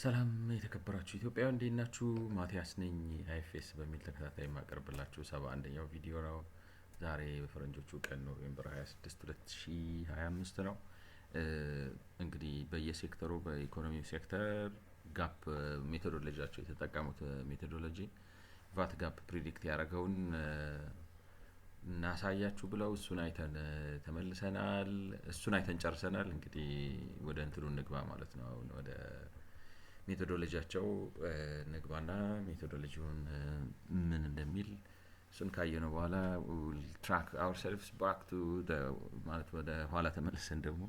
ሰላም የተከበራችሁ ኢትዮጵያውያን እንዴት ናችሁ? ማቲያስ ነኝ። አይኤፍኤስ በሚል ተከታታይ የማቀርብላችሁ 71ኛው ቪዲዮ ነው። ዛሬ በፈረንጆቹ ቀን ኖቬምበር 26 2025 ነው። እንግዲህ በየሴክተሩ በኢኮኖሚው ሴክተር ጋፕ ሜቶዶሎጂያቸው የተጠቀሙት ሜቶዶሎጂ ቫት ጋፕ ፕሪዲክት ያደረገውን እናሳያችሁ ብለው እሱን አይተን ተመልሰናል። እሱን አይተን ጨርሰናል። እንግዲህ ወደ እንትኑ እንግባ ማለት ነው። አሁን ወደ ሜቶዶሎጂያቸው ንግባና ሜቶዶሎጂውን ምን እንደሚል እሱን ካየነው በኋላ ትራክ አወር ሴልፍስ ባክ ቱ ማለት ወደ ኋላ ተመልሰን ደግሞ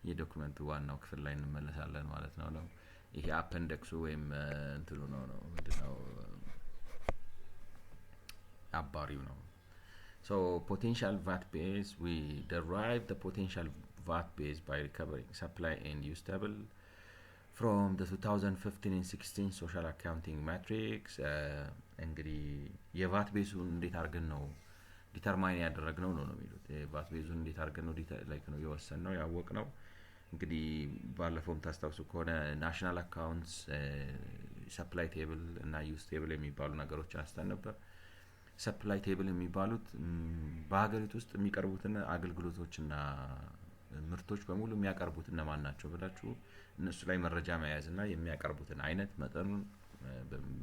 የዶክመንቱ ዋናው ክፍል ላይ እንመለሳለን ማለት ነው። ይሄ አፐንደክሱ ወይም እንትኑ ነው ምንድነው አባሪው ነው። So potential VAT base, we derive the potential VAT base by recovering supply and use table from the 2015 and 16 social accounting matrix. እንግዲህ የቫት ቤዙን እንዴት አድርገን ነው ዲተርማይን ያደረግነው ነው የሚሉት። የቫት ቤዙን እንዴት አድርገን ነው ላይክ ነው የወሰንነው ያወቅነው። እንግዲህ ባለፈውም ታስታውሱ ከሆነ ናሽናል አካውንትስ ሰፕላይ ቴብል እና ዩዝ ቴብል የሚባሉ ነገሮችን አስተን ነበር። ሰፕላይ ቴብል የሚባሉት በሀገሪቱ ውስጥ የሚቀርቡትን አገልግሎቶችና ምርቶች በሙሉ የሚያቀርቡት እነማን ናቸው ብላችሁ እነሱ ላይ መረጃ መያዝ እና የሚያቀርቡትን አይነት መጠኑን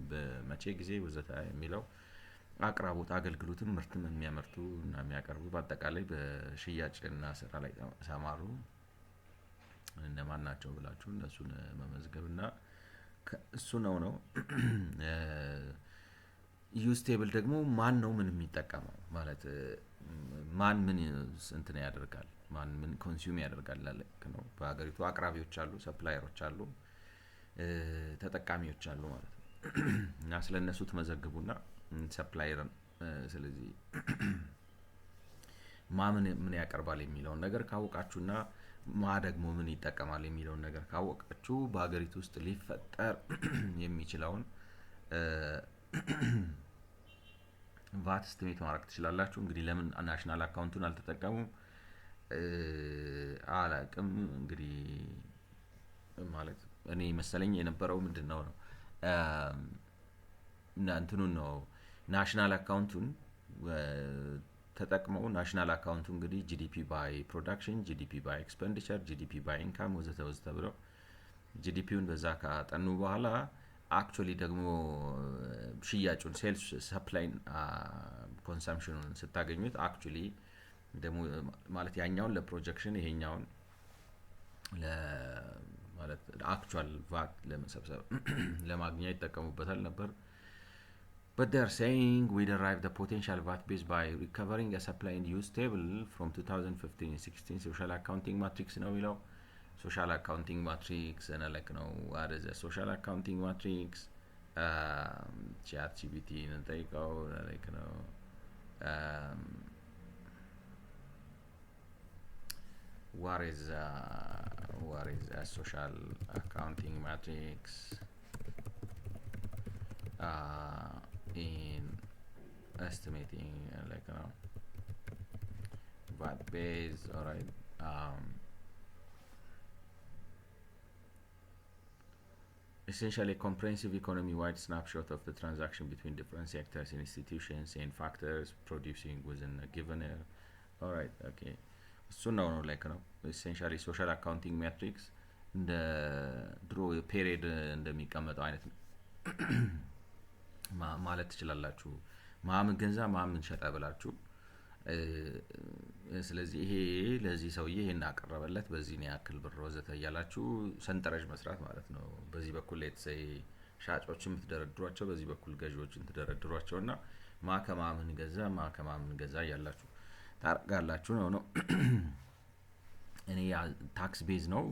በመቼ ጊዜ ወዘተ የሚለው አቅራቦት አገልግሎትን ምርትም የሚያመርቱ እና የሚያቀርቡ በአጠቃላይ በሽያጭና ስራ ላይ ተሰማሩ እነማን ናቸው ብላችሁ እነሱን መመዝገብና እሱ ነው። ዩዝ ቴብል ደግሞ ማን ነው ምን የሚጠቀመው ማለት ማን ምን እንትን ያደርጋል ማን ምን ኮንሱም ያደርጋል ማለት ነው። በሀገሪቱ አቅራቢዎች አሉ፣ ሰፕላየሮች አሉ፣ ተጠቃሚዎች አሉ ማለት ነው። እና ስለነሱ ተመዘግቡና ሰፕላየር ስለዚህ ምን ያቀርባል የሚለውን ነገር ካወቃችሁና ደግሞ ምን ይጠቀማል የሚለውን ነገር ካወቃችሁ በሀገሪቱ ውስጥ ሊፈጠር የሚችለውን ቫት ስቲሜት ማድረግ ትችላላችሁ። እንግዲህ ለምን ናሽናል አካውንቱን አልተጠቀሙም አላቅም። እንግዲህ ማለት እኔ መሰለኝ የነበረው ምንድነው ነው እንትኑን ነው ናሽናል አካውንቱን ተጠቅመው ናሽናል አካውንቱ እንግዲህ ጂዲፒ ባይ ፕሮዳክሽን፣ ጂዲፒ ባይ ኤክስፔንዲቸር፣ ጂዲፒ ባይ ኢንካም ወዘተ ወዘተ ብለው ጂዲፒውን በዛ ካጠኑ በኋላ አክቹዋሊ ደግሞ ሽያጩን ሴልስ ሰፕላይን ኮንሰምፕሽኑን ስታገኙት አክቹዋሊ ደግሞ ማለት ያኛውን ለፕሮጀክሽን ይሄኛውን ማለት አክቹዋል ቫት ለመሰብሰብ ለማግኛ ይጠቀሙበታል ነበር። But they are saying we derive the potential VAT base by recovering a supply and use table from 2015 and 16 social accounting matrix ነው የሚለው social accounting matrix and like what is a social accounting matrix ChatGPT እንጠይቀው like what is a social accounting matrix in estimating like VAT base. All right. Essentially a comprehensive economy-wide snapshot of the transaction between different sectors and institutions and factors producing within a given year. All right. Okay. So no like essentially social accounting metrics the draw period እንደሚቀመጠው አይነት ማለት ትችላላችሁ። ማምን ገንዛ ማምን ሸጠ ብላችሁ ስለዚህ ይሄ ለዚህ ሰውዬ ይሄን አቀረበለት በዚህ ነው ያክል ብር ወዘተ እያላችሁ ሰንጠረዥ መስራት ማለት ነው። በዚህ በኩል ለተሰይ ሻጮችን የምትደረድሯቸው፣ በዚህ በኩል ገዢዎችን ትደረድሯቸውና ማከማምን ገዛ እያላችሁ ታርጋላችሁ ነው። እኔ ታክስ ቤዝ ነው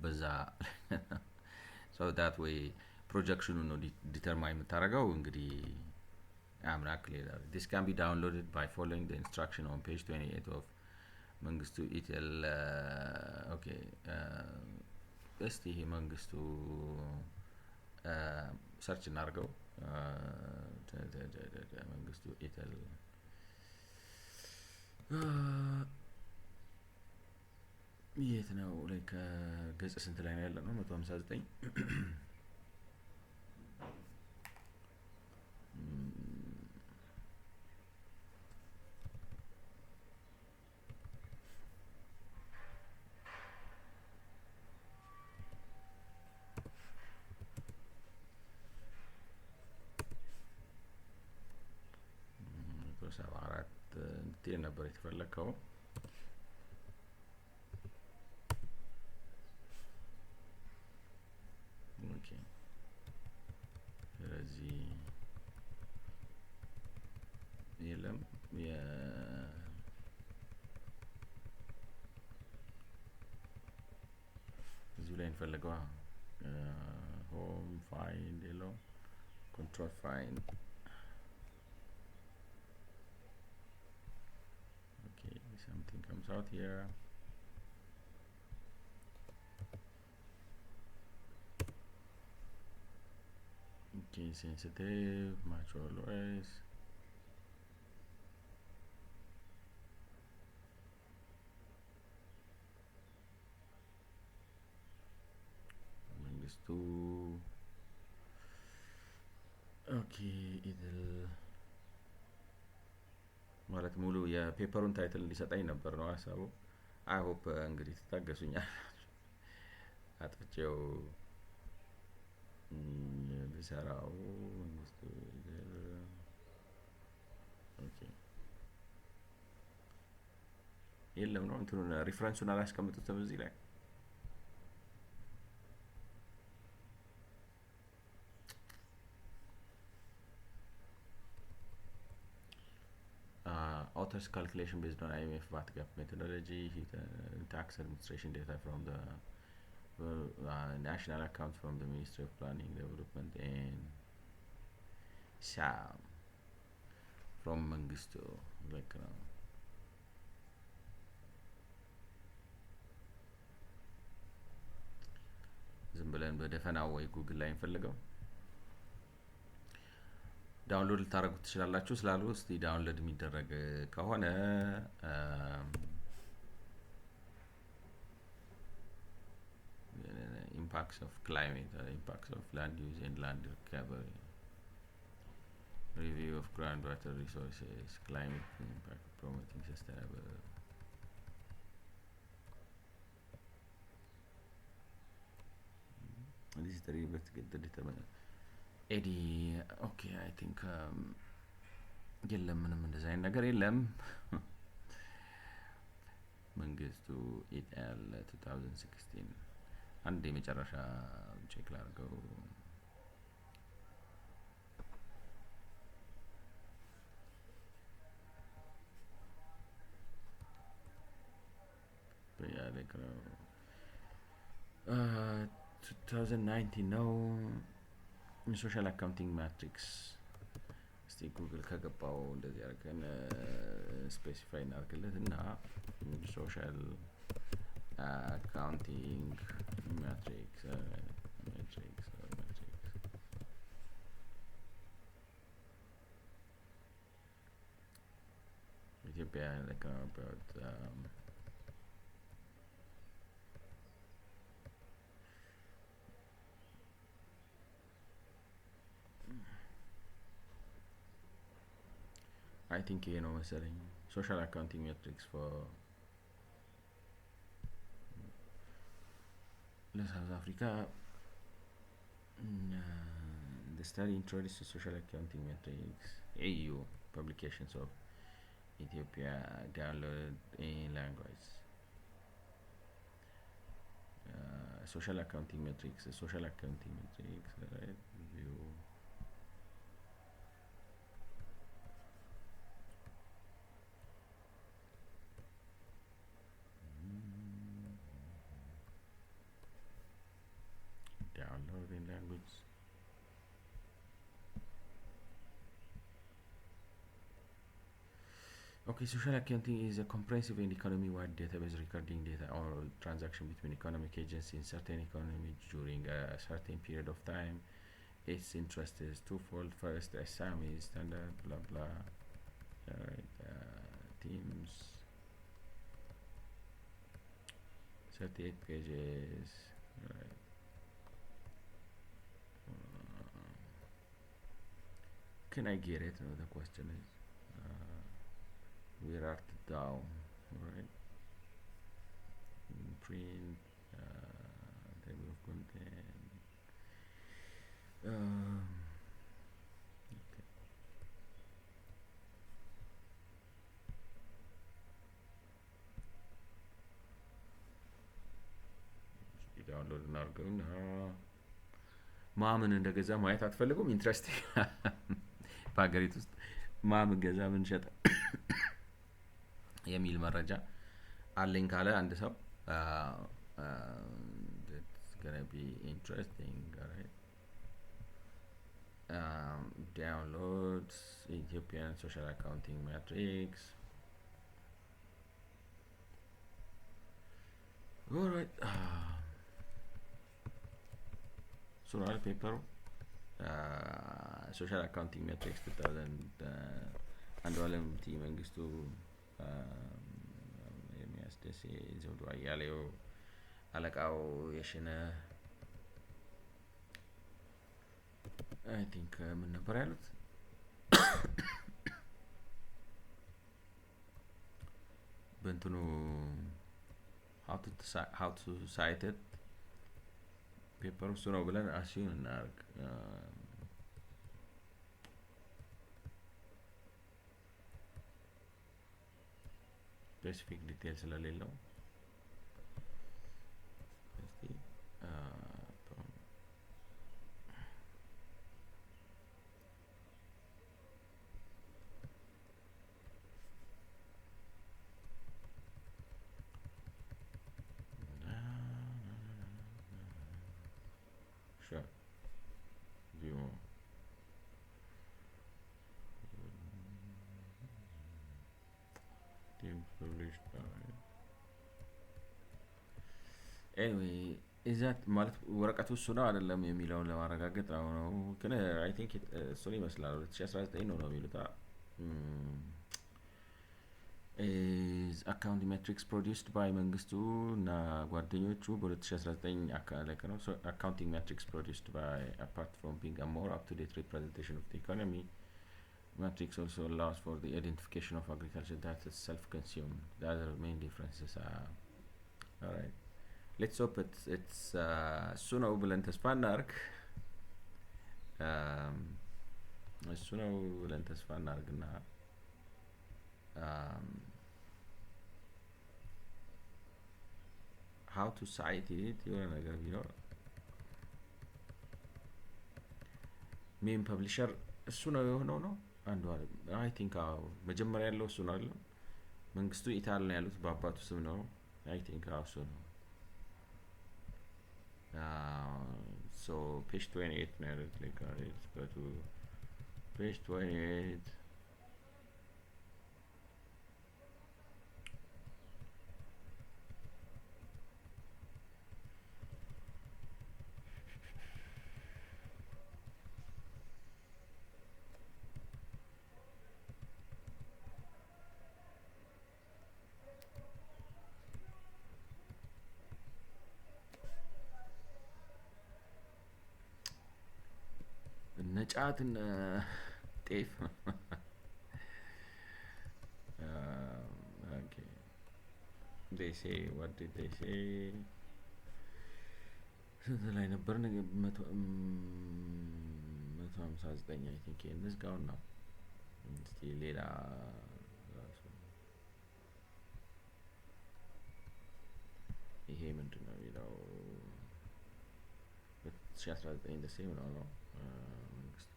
በዛ so that way ፕሮጀክሽኑ ነው ዲተርማይን የምታደርገው። እንግዲህ I'm not clear. This can be downloaded by following the instruction on page 28 of መንግስቱ ኢቴል okay እስቲ ይሄ መንግስቱ ሰርች እናድርገው። መንግስቱ ኢቴል የት ነው? ላይክ ገጽ ስንት ላይ ነው ያለው? 159 74 እንድትሄድ ነበር የተፈለከው። ኦኬ ስለዚህ የለም እዚሁ ላይ እንፈልገዋ ሆም ፋይንድ የለው control find. Okay, something comes out here. Okay, sensitive, match always. Minus 2. ኦኬ ኢድል ማለት ሙሉ የፔፐሩን ታይትል እንዲሰጠኝ ነበር ነው ሀሳቡ። አይ ሆፕ እንግዲህ ትታገሱኛል አጥፍቼው ብሰራው። ኦኬ የለም ነው እንትኑን ሪፈረንሱን አላስቀምጡትም እዚህ ላይ። author's calculation based on IMF VAT gap methodology, tax administration data from the national accounts from the Ministry of Planning, Development and SAM from Mangistu, like ዝም ብለን በደፈናው ወይ ጉግል ላይ እንፈልገው። ዳውንሎድ ልታረጉት ትችላላችሁ ስላሉ እስቲ ዳውንሎድ የሚደረግ ከሆነ impacts of climate, impacts of land use and land recovery, review of groundwater resources, climate impact, promoting sustainable. This is the river to get the determinant. Eddie, okay, I think የለም ምንም እንደዛ አይነት ነገር የለም። መንግስቱ ኢትኤል 2016 አንድ የመጨረሻ ቼክ ላድርገው። በያለክ ነው 2019 ነው። ሶሻል አካውንቲንግ ማትሪክስ እስቲ ጉግል ከገባው እንደዚህ አድርገን ስፔሲፋይ እናድርግለት እና ሶሻል አካውንቲንግ ማትሪክስ ኢትዮጵያ like about I think you know መሰለኝ social accounting metrics for South Africa. The study introduced social accounting metrics AU publications of Ethiopia downloaded in language. Social accounting metrics, right? View. Download in language. Okay, social accounting is a comprehensive and economy-wide database recording data or transaction between economic agents in certain economy during a certain period of time. Its interest is twofold. First, SAM is standard, blah blah. Alright, teams. 38 pages. Right. Can I get it? The question is. Where art thou? Alright. Print. Table of content. Okay. እናድርገውና ማምን እንደገዛ ማየት አትፈልጉም? ኢንትረስቲንግ በሀገሪቱ ውስጥ ማምን ገዛ ምን ሸጠ የሚል መረጃ አለኝ ካለ አንድ ሰው it's gonna be interesting, alright? Downloads Ethiopian social accounting matrix. Alright. Sural paper social accounting matrix 2000 አንዱ አለም ቲ መንግስቱ የሚያስደስ ዘውዱ አያሌው አለቃው የሽነ አይ ቲንክ ምን ነበር ያሉት በእንትኑ how to cite it ፔፐር እሱ ነው ብለን አሲዩን እናርግ ስፔሲፊክ ዲቴል ስለሌለው እስቲ sure view published by anyway is that ማለት ወረቀቱ እሱ ነው አይደለም የሚለውን ለማረጋገጥ ነው ግን I think እሱን ይመስላል 2019 ነው የሚሉት is accounting metrics produced by መንግስቱ እና ጓደኞቹ በ2019 አካለከ ነው so accounting metrics produced by apart from being a more up-to-date representation of the economy matrix also allows for the identification of agriculture that is self-consumed. The other main differences are alright. Let's hope it's sooner ብለን ተስፋ እናርግ sooner ብለን ተስፋ እናርግና how to cite it የሆነ ነገር ቢኖር ሜን ፐብሊሸር እሱ ነው የሆነው ነው አንዱ አይ ቲንክ መጀመሪያ ያለው እሱ ነው አይደል መንግስቱ ኢታል ነው ያሉት በአባቱ ስም ነው አይ ቲንክ እሱ ነው so page 28 ነው ያሉት like it's go to page 28 ነጫትን ጤፍ okay they say what did they say ስንት ላይ ነበር 159 I think እንዝጋው ነው እስቲ ሌላ ይሄ ምንድነው የሚለው 2019 the same ነው መንግስቱ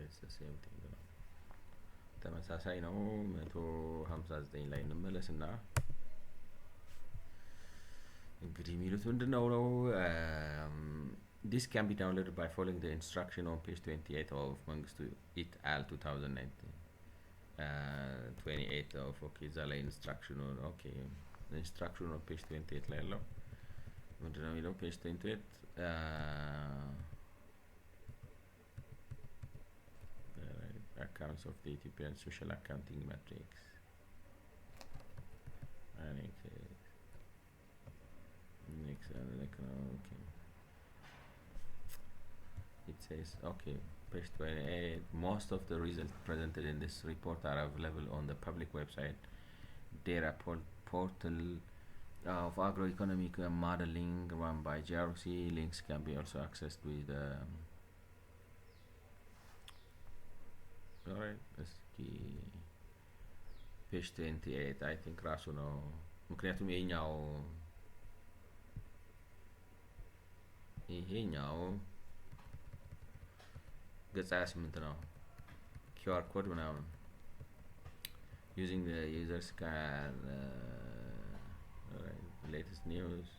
it's the same thing ነው ተመሳሳይ ነው 159 ላይ እንመለስና እንግዲህ የሚሉት ምንድነው ነው this can be downloaded by following the instruction on page 28 of Mangistu et al 2019 28 of okay zala instruction on okay the instruction on page 28 ላይ ያለው ምንድነው የሚለው page 28 accounts of the Ethiopian social accounting matrix next okay it says okay page 28 most of the results presented in this report are available on the public website data portal of agroeconomic modeling run by JRC. Links can be also accessed with ራይት እስኪ ፔጅ 28 አይ ቲንክ ራሱ ነው ምክንያቱም ይሄኛው ገጽ 28 ነው QR ኮድ ምናምን using the user scan right, latest news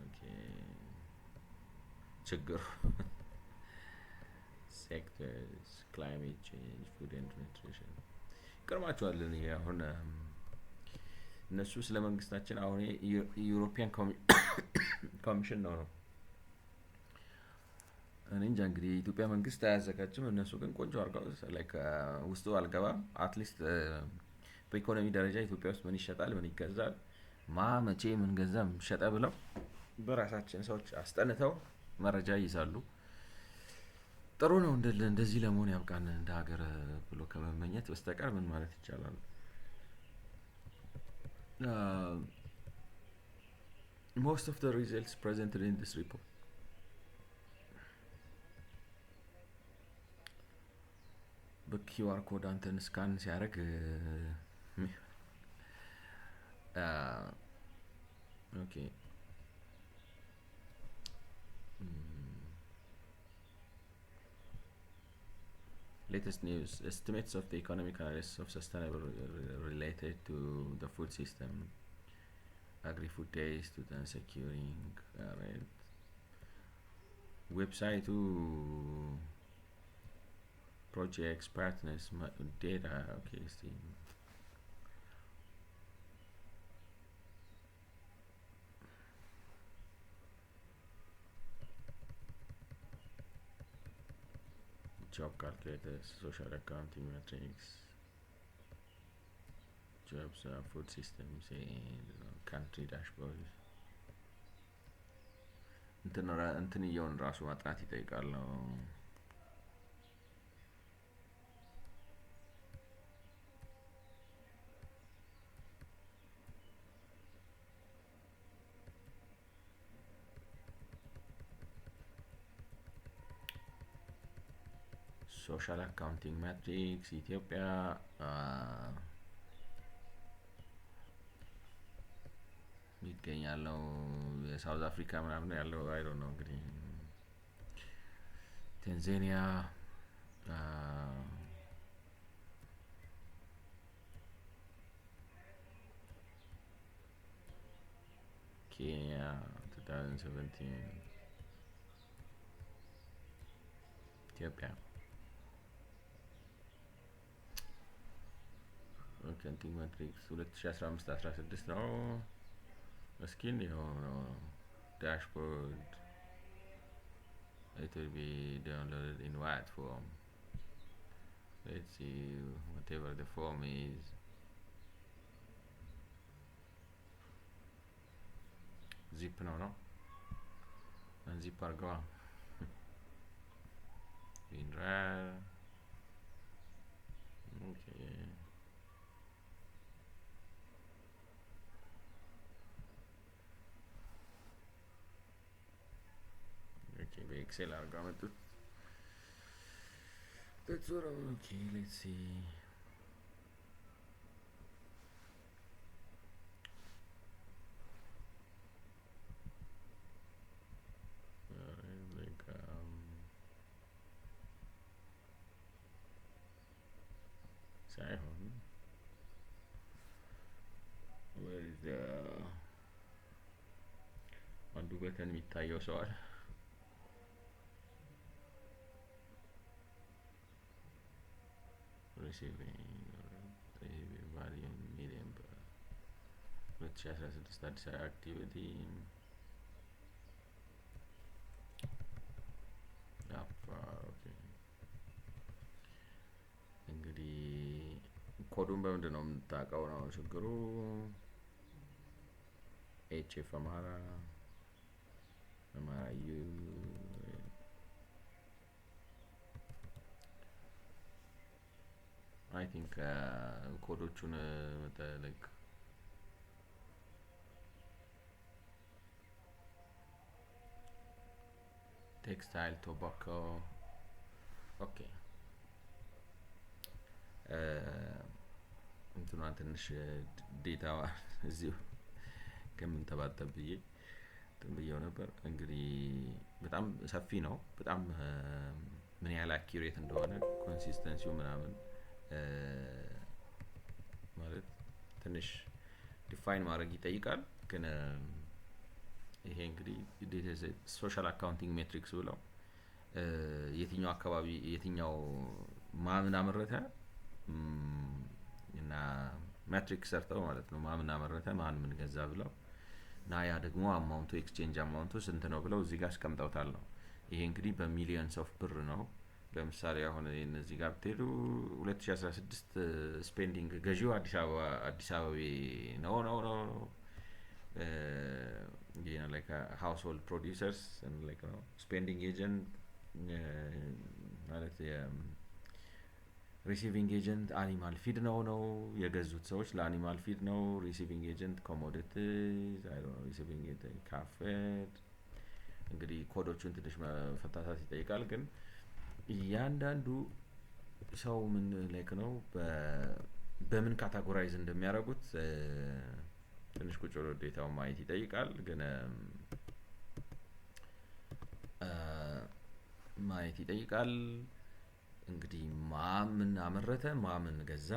okay ችግሩ sectors climate change food and nutrition ይቀርማቸዋል ይሄ አሁን እነሱ ስለ መንግስታችን አሁን ዩሮፒያን ኮሚሽን ነው እኔ እንጃ እንግዲህ የኢትዮጵያ መንግስት አያዘጋጅም እነሱ ግን ቆንጆ አድርገው ላይክ ውስጡ አልገባም አትሊስት በኢኮኖሚ ደረጃ ኢትዮጵያ ውስጥ ምን ይሸጣል ምን ይገዛል መቼ ምን ገዛም ሸጠ ብለው በራሳችን ሰዎች አስጠንተው መረጃ ይይዛሉ ጥሩ ነው እንደዚህ ለመሆን ያብቃን እንደ ሀገር ብሎ ከመመኘት በስተቀር ምን ማለት ይቻላል most of the results presented in this report በQR ኮድ አንተን ስካን ሲያደርግ ኦኬ latest news estimates of the economic analysis of sustainable related to the food system agri-food taste and securing right website to projects partners data okay see job calculators social accounting metrics jobs food systems and country dashboards እንትን ይየውን ራሱ ማጥናት ይጠይቃል ነው social accounting metrics ኢትዮጵያ ይገኛለው የሳውዝ አፍሪካ ምናምን ያለው አይ ዶንት ኖ እንግዲህ ታንዛኒያ ኬንያ 2017 ኢትዮጵያ accounting metrics 2015-16 ነው እስኪን የሆነው dashboard it will be downloaded in what form let's see whatever the form is zip no unzip argwa in rar okay በኤክሴል አድርጋ መጡት that's what I'm okay let's see like ሳይሆን where is the አንዱ በተን የሚታየው ሰው አለ receiving value medium 2016 አዲስ አክቲቪቲ ኦኬ እንግዲህ ኮዱን በምንድን ነው የምታውቀው ነው ችግሩ ኤችኤፍ አማራ ዩ I think ኮዶቹን like textile tobacco ኦኬ እንትኗን ትንሽ ዴታ እዚሁ ከምንተባተብ ብዬ ብዬው ነበር። እንግዲህ በጣም ሰፊ ነው። በጣም ምን ያህል አኪዩሬት እንደሆነ ኮንሲስተንሲው ምናምን ማለት ትንሽ ዲፋይን ማድረግ ይጠይቃል። ግን ይሄ እንግዲህ ሶሻል አካውንቲንግ ሜትሪክስ ብለው የትኛው አካባቢ የትኛው ማምን አመረተ እና ሜትሪክስ ሰርተው ማለት ነው ማምን አመረተ ማን ምን ገዛ ብለው እና ያ ደግሞ አማውንቱ ኤክስቼንጅ አማውንቱ ስንት ነው ብለው እዚህ ጋር አስቀምጠውታል ነው። ይሄ እንግዲህ በሚሊየንስ ኦፍ ብር ነው። ለምሳሌ አሁን እነዚህ ጋር ብትሄዱ 2016 ስፔንዲንግ ገዢው አዲስ አበባ ነው you know like household producers and like spending agent ማለት ሪሲቪንግ ኤጀንት አኒማል ፊድ ነው የገዙት ሰዎች ለአኒማል ፊድ ነው። ሪሲቪንግ ኤጀንት ኮሞዲቲስ አይ ዶንት ኖ ሪሲቪንግ ኤጀንት ካፌድ እንግዲህ ኮዶቹን ትንሽ መፈታታት ይጠይቃል። ግን እያንዳንዱ ሰው ምን ላይክ ነው በምን ካታጎራይዝ እንደሚያደርጉት ትንሽ ቁጭ ብሎ ዴታው ማየት ይጠይቃል። ግን ማየት ይጠይቃል። እንግዲህ ማምን አመረተ ማምን ገዛ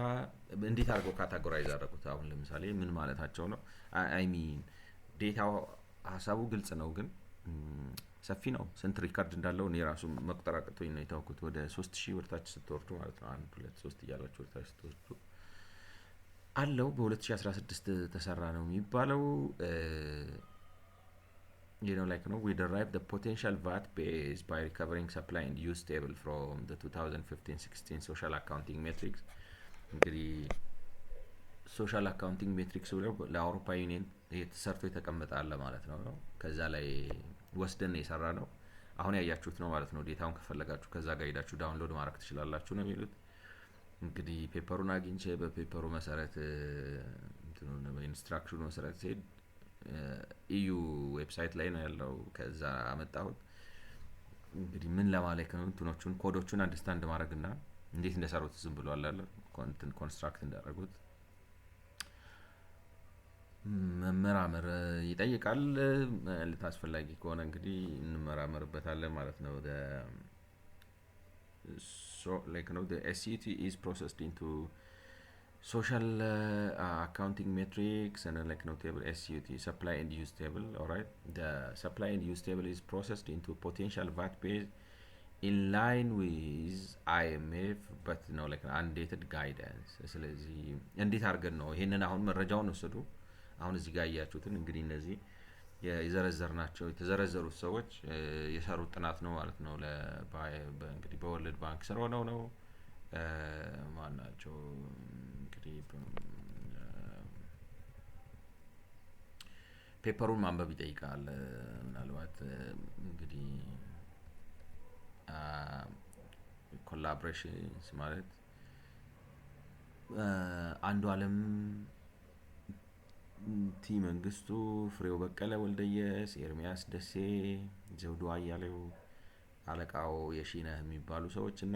እንዴት አድርገው ካታጎራይዝ አደረጉት? አሁን ለምሳሌ ምን ማለታቸው ነው? አይ ሚን ዴታው ሀሳቡ ግልጽ ነው ግን ሰፊ ነው። ስንት ሪካርድ እንዳለው እኔ ራሱ መቁጠር አቅቶኝ ነው የተውኩት። ወደ 3000 ወርታች ስትወርዱ ማለት ነው 1 2 3 እያላችሁ ወርታች ስትወርዱ አለው። በ2016 ተሰራ ነው የሚባለው። you know like we derive the potential VAT base by recovering supply and use table from the 2015-16 social accounting matrix እንግዲህ ሶሻል አካውንቲንግ ሜትሪክስ ብለው ለአውሮፓ ዩኒየን የተሰርቶ የተቀመጠ አለ ማለት ነው። ከዛ ላይ ወስደን የሰራ ነው። አሁን ያያችሁት ነው ማለት ነው። ዴታውን ከፈለጋችሁ ከዛ ጋር ሄዳችሁ ዳውንሎድ ማድረግ ትችላላችሁ ነው የሚሉት። እንግዲህ ፔፐሩን አግኝቼ በፔፐሩ መሰረት እንትኑን በኢንስትራክሽኑ መሰረት ሲሄድ ኢዩ ዌብሳይት ላይ ነው ያለው። ከዛ አመጣሁት። እንግዲህ ምን ለማለት ነው እንትኖቹን ኮዶቹን አንደርስታንድ ማድረግና እንዴት እንደሰሩት ዝም ብሎ አላለ ኮንስትራክት እንዳደረጉት መመራመር ይጠይቃል። ለታስፈላጊ ከሆነ እንግዲህ እንመራመርበታለን ማለት ነው። so like the SCT is processed into social accounting metrics and like table SCT supply and use table. All right, the supply and use table is processed into potential VAT base in line with IMF but like undated guidance. ስለዚህ እንዴት አድርገን ነው ይሄንን አሁን መረጃውን ወሰዱ። አሁን እዚህ ጋር ያያችሁትን እንግዲህ እነዚህ የዘረዘርናቸው የተዘረዘሩት ሰዎች የሰሩት ጥናት ነው ማለት ነው። እንግዲህ በወርልድ ባንክ ስር ሆነው ነው ማናቸው እንግዲህ ፔፐሩን ማንበብ ይጠይቃል። ምናልባት እንግዲህ ኮላቦሬሽንስ ማለት አንዱ አለም ቲ መንግስቱ ፍሬው በቀለ ወልደየስ ኤርሚያስ ደሴ ዘውዱ አያሌው አለቃው የሺነህ የሚባሉ ሰዎች እና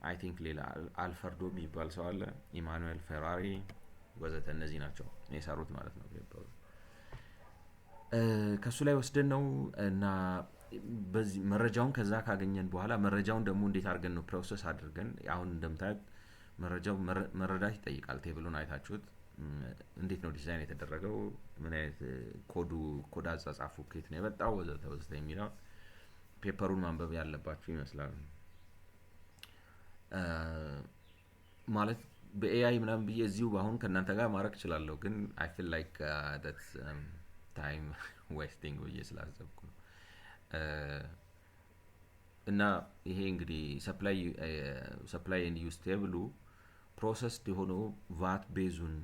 አይ ቲንክ ሌላ አልፈርዶ የሚባል ሰው አለ ኢማኑኤል ፌራሪ ወዘተ እነዚህ ናቸው የሰሩት ማለት ነው። ፔፐሩ ከሱ ላይ ወስደን ነው እና በዚህ መረጃውን ከዛ ካገኘን በኋላ መረጃውን ደግሞ እንዴት አድርገን ነው ፕሮሰስ አድርገን አሁን እንደምታዩት መረጃው መረዳት ይጠይቃል። ቴብሉን አይታችሁት እንዴት ነው ዲዛይን የተደረገው ምን አይነት ኮድ አጻጻፉ ከየት ነው የመጣው ወዘተ ወዘተ የሚለው ፔፐሩን ማንበብ ያለባችሁ ይመስላል። ማለት በኤአይ ምናምን ብዬ እዚሁ አሁን ከእናንተ ጋር ማድረግ እችላለሁ ግን አይ ፊል ላይክ that's time wasting ብዬ ስላሰብኩ ነው። እና ይሄ እንግዲህ ሰፕላይ ኤንድ ዩዝ ቴብሉ ፕሮሰስድ የሆነው ቫት ቤዙን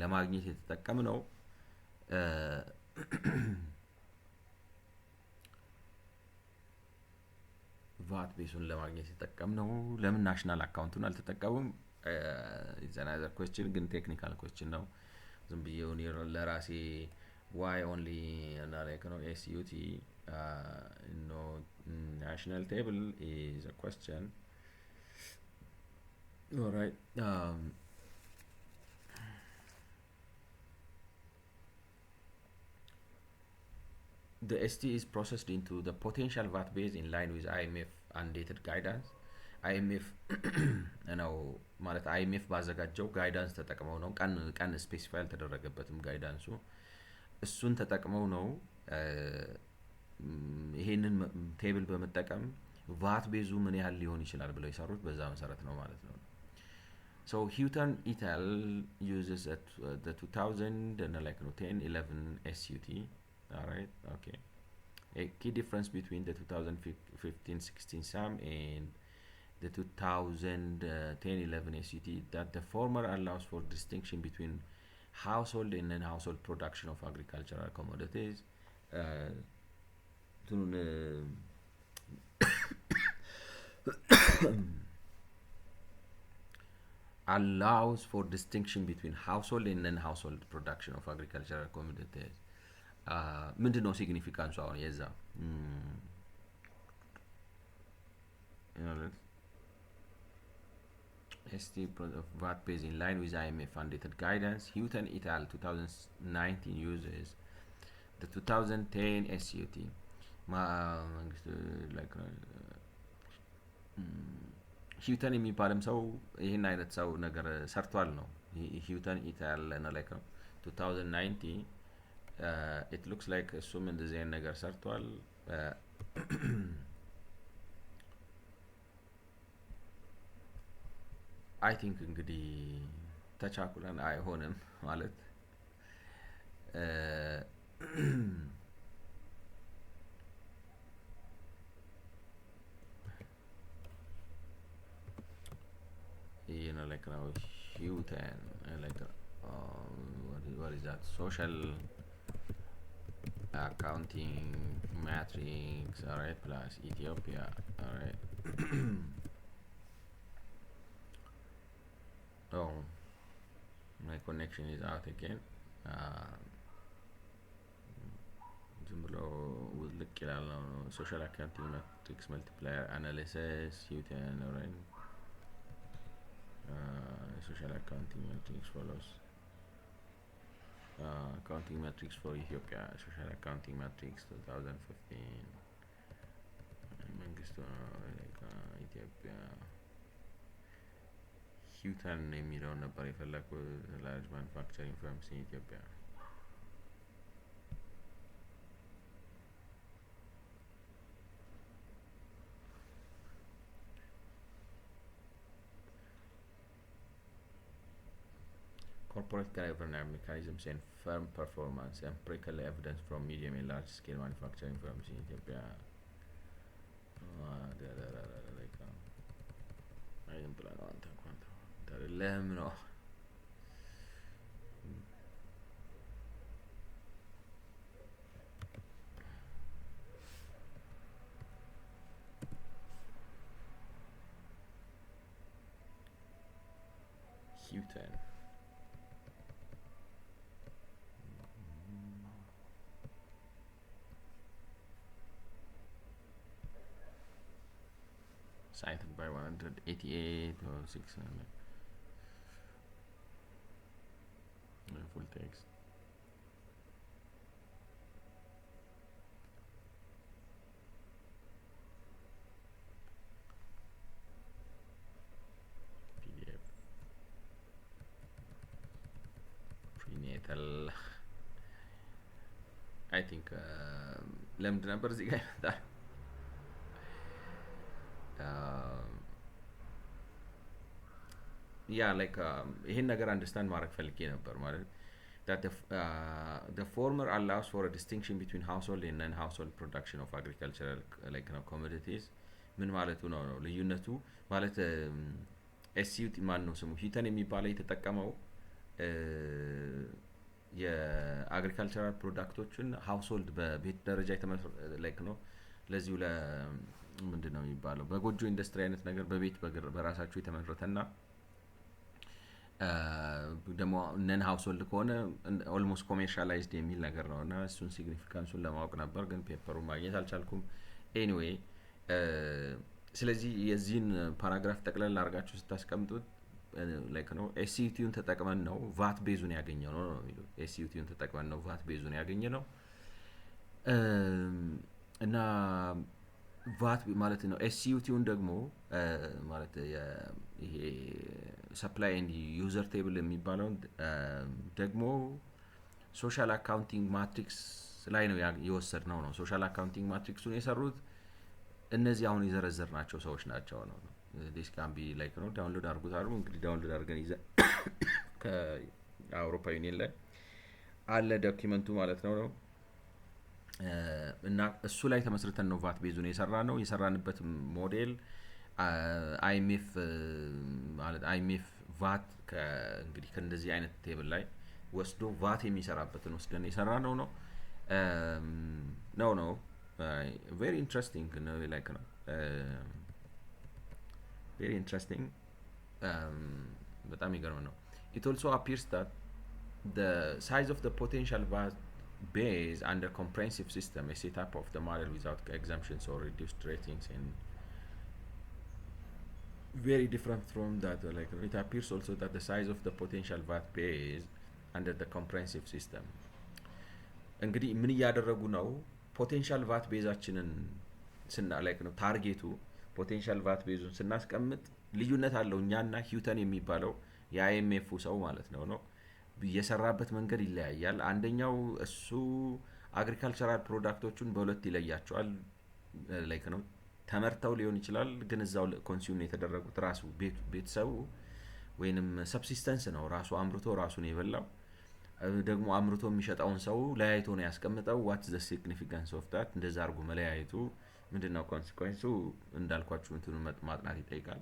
ለማግኘት የተጠቀምነው ቫት ቤዙን ለማግኘት የተጠቀምነው ለምን ናሽናል አካውንቱን አልተጠቀሙም? ኢትስ አናዘር ኩዌስችን ግን ቴክኒካል ኩዌስችን ነው። ዝም ብዬ ለራሴ why only like SUT no national table is a question All right. The ST is processed into the potential VAT base in line with IMF mandated guidance. IMF ነው ማለት IMF ባዘጋጀው ጋይዳንስ ተጠቅመው ነው ቀን ስፔሲፋይ አልተደረገበትም ጋይዳንሱ እሱን ተጠቅመው ነው ይሄንን ቴብል በመጠቀም ቫት ቤዙ ምን ያህል ሊሆን ይችላል ብለው የሰሩት በዛ መሰረት ነው ማለት ነው። So Houghton et al. Uses the 2000 and like 10, 11 SUT. All right, okay. A key difference between the 2015-16 SAM and the 2010-11 SUT that the former allows for distinction between household and non-household production of agricultural commodities. Allows for distinction between household and non-household production of agricultural commodities. ምንድን ነው ሲግኒፊካንሱ አሁን የዛ ST VAT base in line with IMF mandated guidance. Houghton et al. 2019 uses the 2010 SUT. like ሂውተን የሚባልም ሰው ይህን አይነት ሰው ነገር ሰርቷል ነው ሂውተን ኢታል እና ላይክ 2019 it looks like እሱም እንደዚህ አይነት ነገር ሰርቷል I think እንግዲህ ተቻኩለን አይሆንም ማለት you know like now Houghton like what is that social accounting matrix, all right, plus Ethiopia, all right. Oh, my connection is out again. look at social accounting matrix multiplier analysis Houghton, all right. Social accounting matrix follows accounting matrix for Ethiopia, social accounting matrix 2015 መንግስቱ ኢትዮጵያ ሂውተን የሚለው ነበር የፈለኩት large manufacturing firms in Ethiopia. Corporate governance mechanisms and firm performance, empirical evidence from medium and large scale manufacturing firms in Ethiopia. I didn't plan on that. No. Houghton. Cited by 188 or 600. Full text. PDF. Prenatal. I think ለምንድን ነበር እዚህ ጋር ይመጣል yeah like ይሄን ነገር አንደርስታንድ ማድረግ ፈልጌ ነበር ማለት that the former allows for a distinction between household and non-household production of agricultural like commodities ምን ማለቱ ነው ልዩነቱ ማለት SUT ማን ነው ስሙ ሂተን የሚባለው የተጠቀመው የአግሪካልቸራል ፕሮዳክቶችን ሃውስሆልድ በቤት ደረጃ ላይክ ነው ለዚሁ ምንድነው የሚባለው በጎጆ ኢንዱስትሪ አይነት ነገር በቤት በራሳቸው የተመረተና ደሞ ነን ሃውስሆልድ ከሆነ ኦልሞስት ኮሜርሻላይዝድ የሚል ነገር ነውና እሱን ሲግኒፊካንሱን ለማወቅ ነበር ግን ፔፐሩን ማግኘት አልቻልኩም ኤኒዌይ ስለዚህ የዚህን ፓራግራፍ ጠቅለል አድርጋችሁ ስታስቀምጡት ላይክ ነው ኤስዩቲውን ተጠቅመን ነው ቫት ቤዙን ያገኘው ነው የሚለው ኤስዩቲውን ተጠቅመን ነው ቫት ቤዙን ያገኘነው እና ቫት ማለት ነው ኤስዩቲውን ደግሞ ማለት ይሄ ሰፕላይ ኤንድ ዩዘር ቴብል የሚባለው ደግሞ ሶሻል አካውንቲንግ ማትሪክስ ላይ ነው የወሰድነው ነው ሶሻል አካውንቲንግ ማትሪክሱን የሰሩት እነዚህ አሁን የዘረዘርናቸው ሰዎች ናቸው ነው this can be like ነው ዳውንሎድ አድርጉት አሉ እንግዲህ ዳውንሎድ አድርገን ይዘን ከአውሮፓ ዩኒየን ላይ አለ ዶክመንቱ ማለት ነው እና እሱ ላይ ተመስርተን ነው ቫት ቤዙን የሰራነው የሰራንበት ሞዴል አይኤምኤፍ ማለት አይኤምኤፍ ቫት እንግዲህ ከእንደዚህ አይነት ቴብል ላይ ወስዶ ቫት የሚሰራበትን ወስደን የሰራነው ነው ነው very interesting ነው like ነው very interesting በጣም ይገርም ነው it also appears that the size of the potential VAT base under comprehensive system a setup of the model without exemptions or reduced ratings and very different from that like it appears also that the size of the potential VAT base under the comprehensive system እንግዲህ ምን ያደረጉ ነው ፖቴንሻል ቫት ቤዛችንን ላይክ ነው ታርጌቱ ፖቴንሻል ቫት ቤዙን ስናስቀምጥ ልዩነት አለው እኛና ሂውተን የሚባለው የአይኤምኤፍ ሰው ማለት ነው የሰራበት መንገድ ይለያያል አንደኛው እሱ አግሪካልቸራል ፕሮዳክቶቹን በሁለት ይለያቸዋል ላይክ ነው ተመርተው ሊሆን ይችላል ግን እዛው ኮንሱም የተደረጉት ራሱ ቤተሰቡ ወይንም ሰብሲስተንስ ነው ራሱ አምርቶ ራሱን የበላው ደግሞ አምርቶ የሚሸጣውን ሰው ለያይቶ ነው ያስቀምጠው what's the significance of that እንደዛ አርጉ መለያየቱ ምንድነው ኮንሲኩዌንሱ እንዳልኳችሁ እንትኑ ማጥናት ይጠይቃል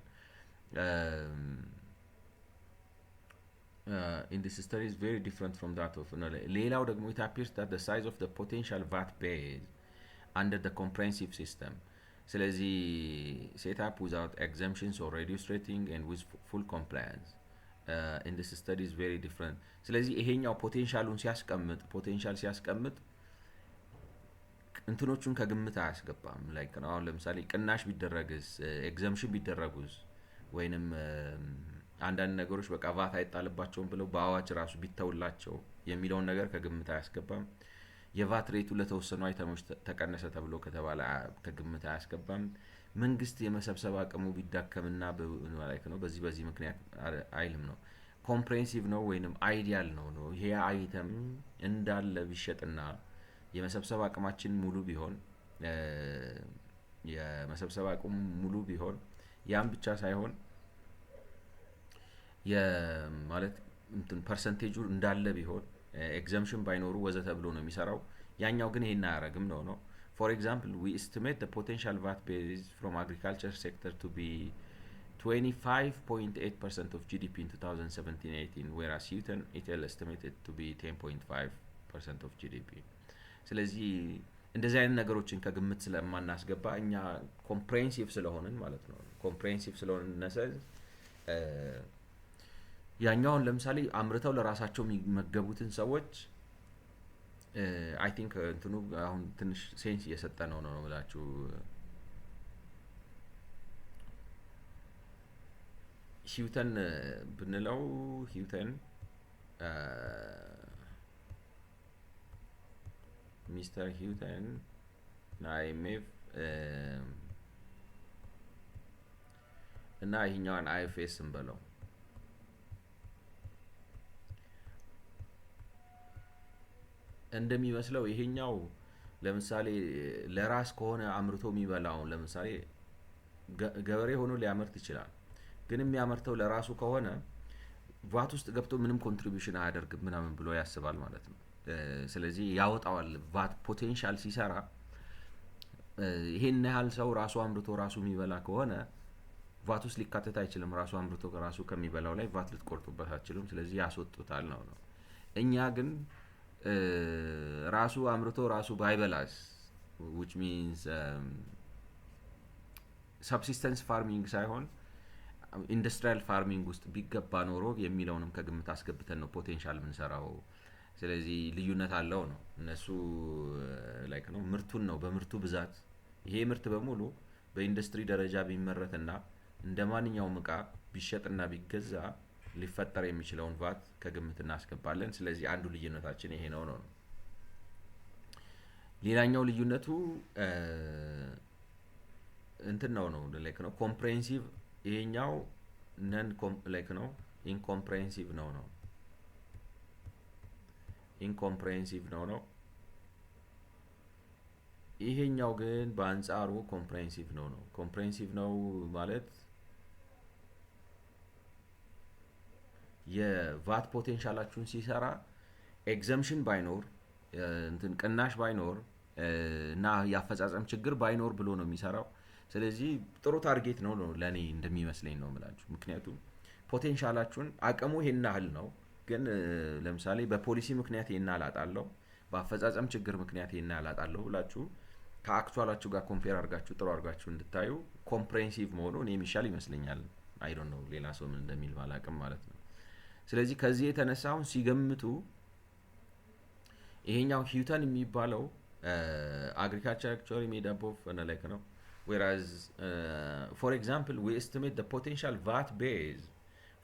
in this study is very different from that of ሌላው ደግሞ it appears that the size of the potential VAT base under the comprehensive system ስለዚህ set up without exemptions or reduced rating and with full compliance in this study is very different ስለዚህ ይሄኛው ፖቴንሻሉን ሲያስቀምጥ እንትኖቹን ከግምት አያስገባም ላይክ ነው አሁን ለምሳሌ ቅናሽ ቢደረግስ ኤግዘምፕሽን ቢደረጉስ ወይንም አንዳንድ ነገሮች በቃ ቫት አይጣልባቸውም ብለው በአዋጅ ራሱ ቢተውላቸው የሚለውን ነገር ከግምት አያስገባም የቫት ሬቱ ለተወሰኑ አይተሞች ተቀነሰ ተብሎ ከተባለ ከግምት አያስገባም መንግስት የመሰብሰብ አቅሙ ቢዳከምና ላይክ ነው በዚህ ምክንያት አይልም ነው ኮምፕሬሄንሲቭ ነው ወይንም አይዲያል ነው ይሄ አይተም እንዳለ ቢሸጥና የመሰብሰብ አቅማችን ሙሉ ቢሆን የመሰብሰብ አቅሙ ሙሉ ቢሆን ያም ብቻ ሳይሆን የማለት እንትን ፐርሰንቴጁ እንዳለ ቢሆን ኤግዘምፕሽን ባይኖሩ ወዘተ ብሎ ነው የሚሰራው ያኛው ግን ይሄን አያረግም ነው for example we estimate the potential VAT base from agriculture sector to be 25.8% of GDP in 2017-18 whereas Houghton ETL estimated to be 10.5% of GDP ስለዚህ እንደዚህ አይነት ነገሮችን ከግምት ስለማናስገባ እኛ ኮምፕሬሄንሲቭ ስለሆነን ማለት ነው ኮምፕሬሄንሲቭ ስለሆነን ነሰል ያኛውን ለምሳሌ አምርተው ለራሳቸው የሚመገቡትን ሰዎች አይ ቲንክ እንትኑ አሁን ትንሽ ሴንስ እየሰጠ ነው ብላችሁ ሂውተን ብንለው ሂውተን ሚስተር ሂውተን አይኤምኤፍ እና ይሄኛውን አይኤፍኤስ እንበለው እንደሚመስለው ይሄኛው ለምሳሌ ለራስ ከሆነ አምርቶ የሚበላው ለምሳሌ ገበሬ ሆኖ ሊያመርት ይችላል ግን የሚያመርተው ለራሱ ከሆነ ቫት ውስጥ ገብቶ ምንም ኮንትሪቢዩሽን አያደርግም ምናምን ብሎ ያስባል ማለት ነው ስለዚህ ያወጣዋል ቫት ፖቴንሻል ሲሰራ ይሄን ያህል ሰው ራሱ አምርቶ ራሱ የሚበላ ከሆነ ቫት ውስጥ ሊካተት አይችልም ራሱ አምርቶ ራሱ ከሚበላው ላይ ቫት ልትቆርጡበት አትችሉም ስለዚህ ያስወጡታል ነው እኛ ግን ራሱ አምርቶ ራሱ ባይበላስ which means subsistence farming ሳይሆን ኢንዱስትሪያል ፋርሚንግ ውስጥ ቢገባ ኖሮ የሚለውንም ከግምት አስገብተን ነው ፖቴንሻል ምን ሰራው ስለዚህ ልዩነት አለው ነው እነሱ ላይክ ነው ምርቱን ነው በምርቱ ብዛት ይሄ ምርት በሙሉ በኢንዱስትሪ ደረጃ ቢመረትና እንደማንኛውም እቃ ቢሸጥና ቢገዛ ሊፈጠር የሚችለውን ቫት ከግምት እናስገባለን። ስለዚህ አንዱ ልዩነታችን ይሄ ነው። ሌላኛው ልዩነቱ እንትን ነው ላይክ ነው ኮምፕሬሄንሲቭ፣ ይሄኛው ነን ላይክ ነው ኢንኮምፕሬሄንሲቭ ነው ኢንኮምፕሬሄንሲቭ ነው። ይሄኛው ግን በአንጻሩ ኮምፕሬሄንሲቭ ነው። ኮምፕሬሄንሲቭ ነው ማለት የቫት ፖቴንሻላችሁን ሲሰራ ኤግዘምሽን ባይኖር እንትን ቅናሽ ባይኖር እና ያፈጻጸም ችግር ባይኖር ብሎ ነው የሚሰራው። ስለዚህ ጥሩ ታርጌት ነው ለኔ እንደሚመስለኝ ነው የምላችሁ። ምክንያቱም ፖቴንሻላችሁን አቅሙ ይሄን ያህል ነው፣ ግን ለምሳሌ በፖሊሲ ምክንያት ይሄን አላጣለሁ፣ በአፈጻጸም ችግር ምክንያት ይሄን አላጣለሁ ብላችሁ ከአክቹአላችሁ ጋር ኮምፔር አድርጋችሁ ጥሩ አድርጋችሁ እንድታዩ ኮምፕሬሄንሲቭ መሆኑ እኔ የሚሻል ይመስለኛል። አይ ዶንት ኖ ሌላ ሰው ምን እንደሚል ባላቅም ማለት ነው። ስለዚህ ከዚህ የተነሳ አሁን ሲገምቱ ይሄኛው ሂውተን የሚባለው agriculture actually made up of like ነው whereas for example we estimate the potential VAT base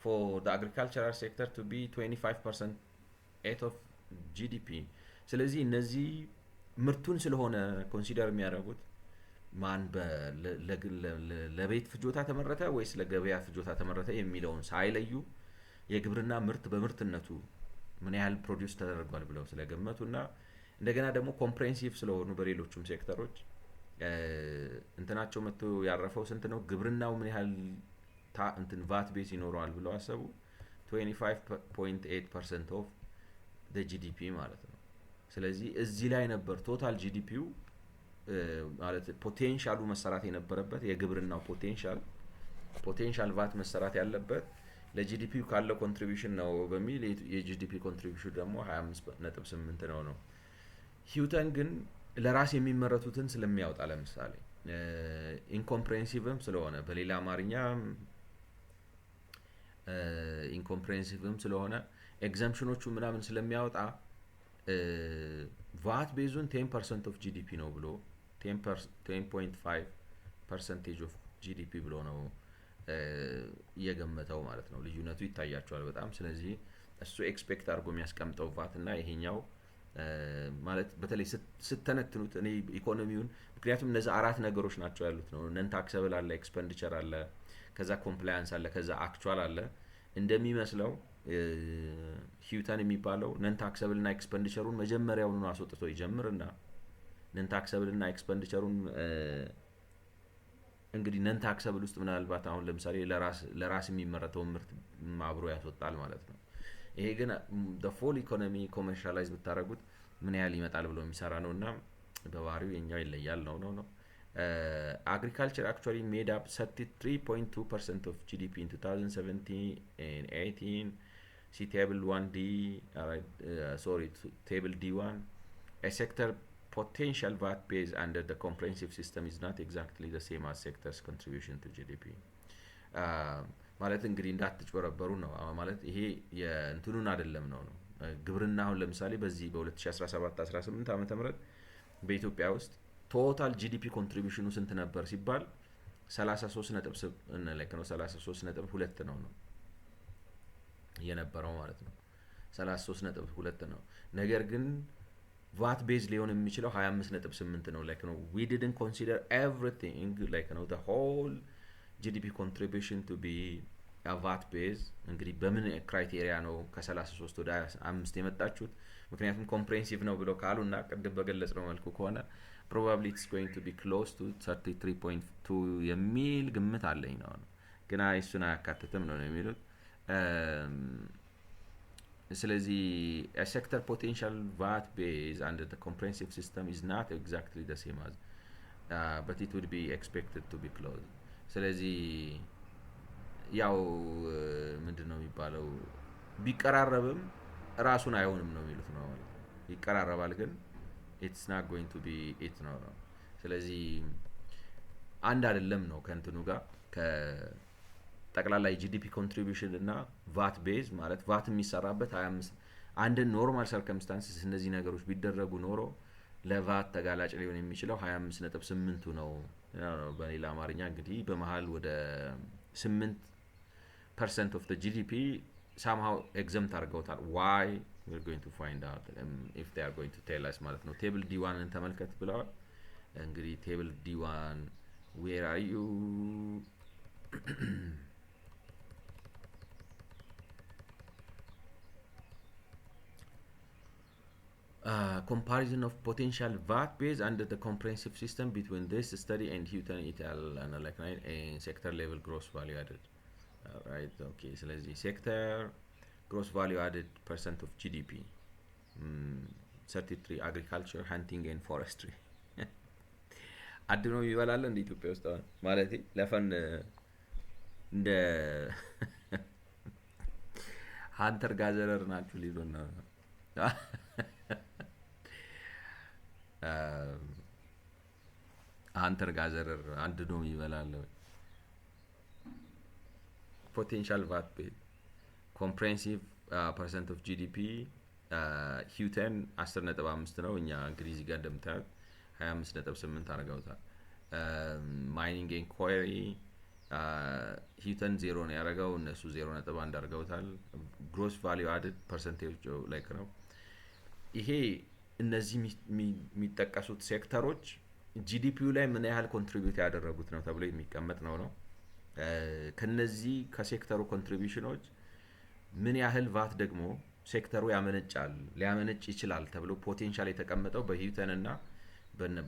for the agricultural sector to be 25% of GDP። ስለዚህ እነዚህ ምርቱን ስለሆነ ኮንሲደር የሚያደርጉት ማን ለቤት ፍጆታ ተመረተ ወይስ ለገበያ ፍጆታ ተመረተ የሚለውን ሳይለዩ የግብርና ምርት በምርትነቱ ምን ያህል ፕሮዲዩስ ተደርጓል ብለው ስለገመቱና እንደገና ደግሞ ኮምፕሬሄንሲቭ ስለሆኑ በሌሎችም ሴክተሮች እንትናቸው መጥቶ ያረፈው ስንት ነው ግብርናው ምን ያህል እንትን ቫት ቤዝ ይኖረዋል ብለው አሰቡ። 25.8% of the GDP ማለት ነው። ስለዚህ እዚህ ላይ ነበር ቶታል ጂዲፒው ማለት ፖቴንሻሉ መሰራት የነበረበት የግብርናው ፖቴንሻል ቫት መሰራት ያለበት ለጂዲፒው ካለው ኮንትሪቢዩሽን ነው በሚል የጂዲፒ ኮንትሪቢዩሽን ደግሞ 25.8 ነው። ሂውተን ግን ለራስ የሚመረቱትን ስለሚያወጣ ለምሳሌ ኢንኮምፕሬሄንሲቭም ስለሆነ በሌላ አማርኛ ኢንኮምፕሬሄንሲቭም ስለሆነ ኤግዘምፕሽኖቹ ምናምን ስለሚያወጣ ቫት ቤዙን 10% of GDP ነው ብሎ 10.5% of GDP ብሎ ነው እየገመተው ማለት ነው። ልዩነቱ ይታያቸዋል በጣም። ስለዚህ እሱ ኤክስፔክት አድርጎ የሚያስቀምጠው ቫት እና ይሄኛው ማለት በተለይ ስተነትኑት እኔ ኢኮኖሚውን ምክንያቱም እነዚህ አራት ነገሮች ናቸው ያሉት ነው። ነን ታክሰብል አለ፣ ኤክስፔንዲቸር አለ፣ ከዛ ኮምፕላያንስ አለ፣ ከዛ አክቹአል አለ። እንደሚመስለው ሂውተን የሚባለው ነን ታክሰብል እና ኤክስፔንዲቸሩን መጀመሪያውኑ አስወጥቶ ይጀምርና ነን ታክሰብል እና ኤክስፔንዲቸሩን እንግዲህ ነን ታክሰብል ውስጥ ምናልባት አሁን ለምሳሌ ለራስ የሚመረተውን ምርት አብሮ ያስወጣል ማለት ነው። ይሄ ግን the full economy commercialize ብታረጉት ምን ያህል ይመጣል ብሎ የሚሰራ ነውና በባህሪው የኛው ይለያል ነው። Agriculture actually made up 33.2% of GDP in 2017 and 18. See table 1D, table D1. A sector potential VAT base under the comprehensive system is not exactly the same as sector's contribution to GDP. ማለት እንግዲህ እንዳትጭበረበሩ ነው ማለት ይሄ የእንትኑን አይደለም ነው ግብርና አሁን ለምሳሌ በዚህ በ2017-18 ዓመተ ምህረት በኢትዮጵያ ውስጥ ቶታል ጂዲፒ ኮንትሪቢዩሽኑ ስንት ነበር ሲባል 33.2 ነው የነበረው ማለት ነው። 33.2 ነው። ነገር ግን ቫት ቤዝ ሊሆን የሚችለው 25.8 ነው like ነው we didn't consider everything like ነው the whole GDP contribution to be a VAT base። እንግዲህ በምን ክራይቴሪያ ነው ከ33 ወደ 5 የመጣችሁት? ምክንያቱም ኮምፕሬሄንሲቭ ነው ብሎ ካሉና ቅድም በገለጽነው መልኩ ከሆነ probably it's going to be close to 33.2 የሚል ግምት አለኝ ነው። ግን እሱን አያካትትም ነው የሚሉት። ስለዚህ a sector potential VAT base under the comprehensive system is not exactly the same as but it would be expected to be close። ስለዚህ ያው ምንድነው የሚባለው ቢቀራረብም ራሱን አይሆንም ነው የሚሉት ነው ማለት ነው። ይቀራረባል ግን it's not going to be it ነው። ስለዚህ አንድ አይደለም ነው ከእንትኑ ጋር ከጠቅላላ የጂዲፒ ኮንትሪቢዩሽን እና ቫት ቤዝ ማለት ቫት የሚሰራበት 25 አንድ ኖርማል ሰርከምስታንስስ እነዚህ ነገሮች ቢደረጉ ኖሮ ለቫት ተጋላጭ ሊሆን የሚችለው 25.8 ነው። በሌላ አማርኛ እንግዲህ በመሃል ወደ 8% of the GDP somehow exempt አድርገውታል። why we're going to find out if they are going to tell us ማለት ነው። ቴብል ዲ1 ተመልከት ብለዋል። እንግዲህ ቴብል ዲ1 where are you? Comparison of potential VAT base under the comprehensive system between this study and Houghton et al. And sector level gross value added. Right, okay, ስለዚህ sector gross value added percent of GDP 33 agriculture, hunting and forestry. አድኖ ይበላል እንደ ኢትዮጵያ ውስጥ ማለት ለፈን እንደ ሃንተር ጋዘረር ናችሁ ሊሉን ነው። ሃንተር ጋዘረር አድኖ ይበላል። potential VAT base comprehensive percent of GDP Houghton 10.5 ነው። እኛ እንግዲህ እዚህ ጋር እንደምታዩት 25.8 አድርገውታል። ማይኒንግ ኢንኳሪ Houghton 0 ነው ያደረገው፣ እነሱ 0.1 አድርገውታል። ግሮስ ቫልዩ አድድ ፐርሰንቴጅ ላይክ ነው። ይሄ እነዚህ የሚጠቀሱት ሴክተሮች ጂዲፒው ላይ ምን ያህል ኮንትሪቢዩት ያደረጉት ነው ተብሎ የሚቀመጥ ነው። ከነዚህ ከሴክተሩ ኮንትሪቢዩሽኖች ምን ያህል ቫት ደግሞ ሴክተሩ ያመነጫል ሊያመነጭ ይችላል ተብሎ ፖቴንሻል የተቀመጠው በሂውተን እና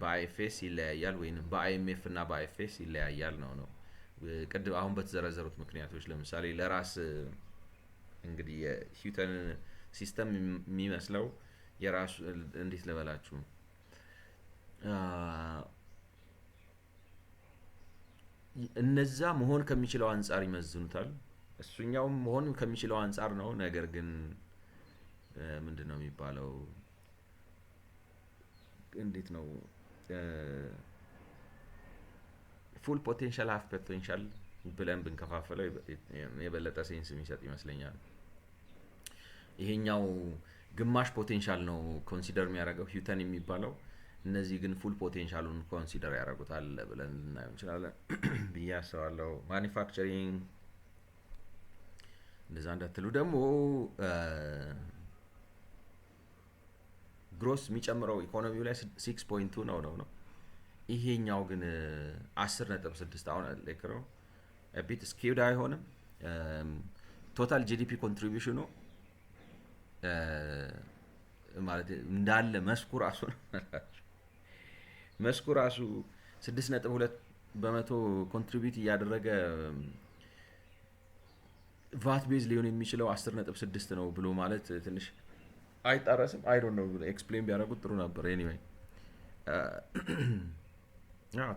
በአይኤፍኤስ ይለያያል ወይም በአይኤምኤፍ እና በአይኤፍኤስ ይለያያል ነው። ቅድም አሁን በተዘረዘሩት ምክንያቶች ለምሳሌ ለራስ እንግዲህ የሂውተን ሲስተም የሚመስለው የራሱ እንዴት ልበላችሁ እነዛ መሆን ከሚችለው አንፃር ይመዝኑታል። እሱኛው መሆን ከሚችለው አንፃር ነው። ነገር ግን ምንድነው የሚባለው እንዴት ነው ፉል ፖቴንሻል ሃፍ ፖቴንሻል ብለን ብንከፋፈለው የበለጠ ሴንስ የሚሰጥ ይመስለኛል። ይሄኛው ግማሽ ፖቴንሻል ነው ኮንሲደር የሚያደርገው ሂውተን የሚባለው፣ እነዚህ ግን ፉል ፖቴንሻሉን ኮንሲደር ያደርጉታል ብለን ልናየው እንችላለን ብዬ አስባለሁ። ማኒፋክቸሪንግ እንደዛ እንዳትሉ ደግሞ ግሮስ የሚጨምረው ኢኮኖሚው ላይ 6.2 ነው። ይሄኛው ግን 10.6 አሁን ለክረው ቢት ስኪውድ አይሆንም። ቶታል ጂዲፒ ኮንትሪቢዩሽኑ ማለት እንዳለ መስኩ ራሱ ነው መስኩ ራሱ 6.2 በመቶ ኮንትሪቢዩት እያደረገ ቫት ቤዝ ሊሆን የሚችለው 10.6 ነው ብሎ ማለት ትንሽ አይጣረስም። አይ ዶንት ኖ ኤክስፕሌን ቢያደርጉት ጥሩ ነበር። ኤኒዌይ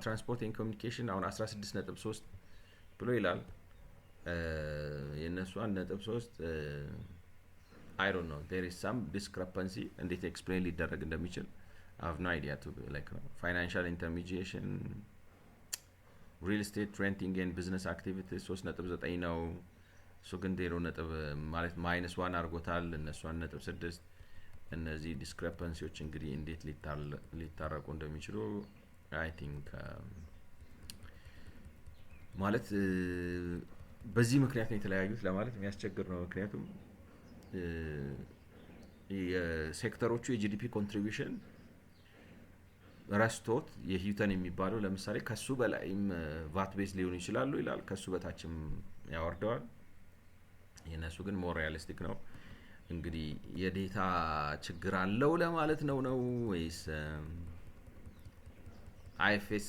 ትራንስፖርት ኤንድ ኮሚኒኬሽን አሁን 16.3 ብሎ ይላል። የነሱ 1.3 I don't know, there is some discrepancy እንዴት ኤክስፕሌን ሊደረግ እንደሚችል I have no idea to like financial intermediation, real estate renting and business activities 3.9 ነው። እሱ ግን 0 ማለት -1 አድርጎታል። እነሱ 1.6 እነዚህ ዲስክሪፐንሲዎች እንግዲህ እንዴት ሊታረቁ እንደሚችሉ I think ማለት በዚህ ምክንያት ነው የተለያዩት ለማለት የሚያስቸግር ነው። ምክንያቱም የሴክተሮቹ የጂዲፒ ኮንትሪቢዩሽን ረስቶት የሂውተን የሚባለው ለምሳሌ ከሱ በላይም ቫት ቤዝ ሊሆኑ ይችላሉ ይላል፣ ከሱ በታችም ያወርደዋል። የነሱ ግን ሞር ሪያሊስቲክ ነው። እንግዲህ የዴታ ችግር አለው ለማለት ነው ወይስ አይኤፍኤስ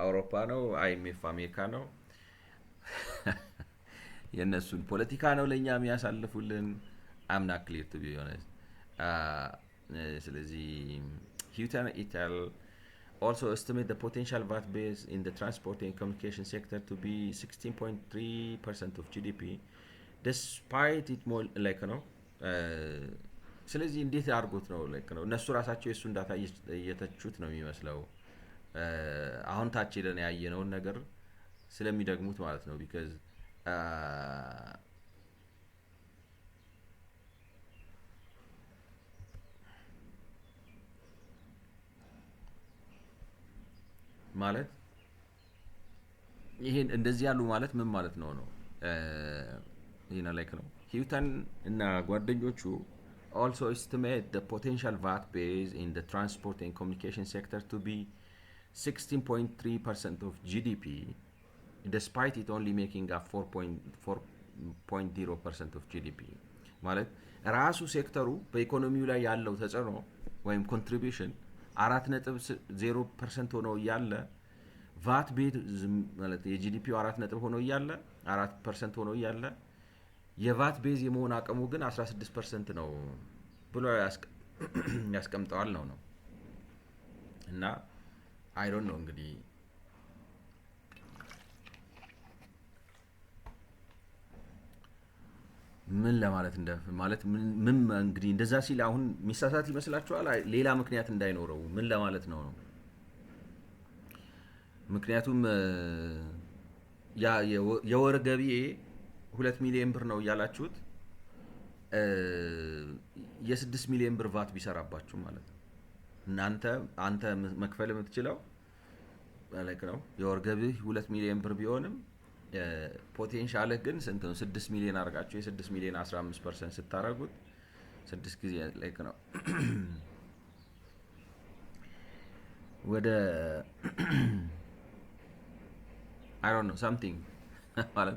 አውሮፓ ነው አይኤምኤፍ አሜሪካ ነው? የነሱን ፖለቲካ ነው ለኛ የሚያሳልፉልን? I'm not clear to be honest. ስለዚህ Houghton et al. Also estimate the potential VAT base in the transport and communication sector to be 16.3% of GDP despite it more like ነው። ስለዚህ እንዴት አድርጎት ነው like ነው እነሱ ራሳቸው የሱን ዳታ እየተቹት ነው የሚመስለው። አሁን ታች ሄደን ያየነውን ነገር ስለሚደግሙት ማለት ነው። because ማለት ይሄን እንደዚህ ያሉ ማለት ምን ማለት ነው ነው ይሄን ላይክ ነው ሂውተን እና ጓደኞቹ also estimate the potential VAT base in the transport and communication sector to be 16.3% of GDP, despite it only making up 4.0% of GDP. ማለት ራሱ ሴክተሩ በኢኮኖሚው ላይ ያለው ተጽዕኖ ወይም ኮንትሪቢዩሽን 4.0% ሆኖ እያለ ቫት ቤዝ ማለት የጂዲፒው 4 ሆኖ እያለ 4% ሆኖ እያለ የቫት ቤዝ የመሆን አቅሙ ግን 16% ነው ብሎ ያስቀምጠዋል ነው እና አይ ዶንት ኖ እንግዲህ ምን ለማለት ማለት ምን እንግዲህ እንደዛ ሲል አሁን ሚሳሳት ይመስላችኋል? ሌላ ምክንያት እንዳይኖረው ምን ለማለት ነው? ምክንያቱም ያ የወር ገቢዬ 2 ሚሊዮን ብር ነው እያላችሁት የ6 ሚሊዮን ብር ቫት ቢሰራባችሁ ማለት ነው። አንተ መክፈል የምትችለው ማለት ነው የወር ገቢህ 2 ሚሊዮን ብር ቢሆንም ፖቴንሻልህ ግን ስንት ነው? 6 ሚሊዮን አድርጋችሁ የ6 ሚሊዮን 15% ስታረጉት 6 ጊዜ ላይክ ነው ወደ አይ ዶንት ኖ ሳምቲንግ ማለት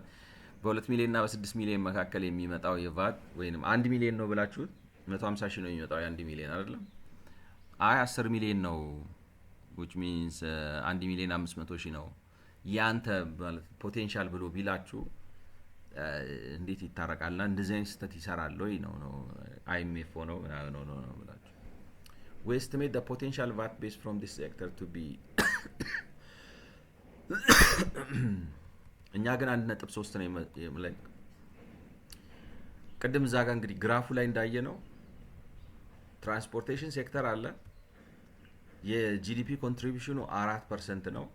በ2 ሚሊዮን እና በ6 ሚሊዮን መካከል የሚመጣው የቫት ወይንም 1 ሚሊዮን ነው ብላችሁት 150 ሺህ ነው የሚመጣው የ1 ሚሊዮን አይደለም። አይ 10 ሚሊዮን ነው which means 1 ሚሊዮን 500 ሺህ ነው ያንተ ማለት ፖቴንሻል ብሎ ቢላችሁ እንዴት ይታረቃልና እንደዚህ አይነት ስህተት ይሰራል ወይ ነው IMF ነው ነው ብላችሁ we estimate the potential VAT base from this sector to be እኛ ግን 1.3 ነው ማለት ቅድም እዛ ጋር እንግዲህ ግራፉ ላይ እንዳየ ነው ትራንስፖርቴሽን ሴክተር አለ የጂዲፒ ኮንትሪቢዩሽኑ 4% ነው።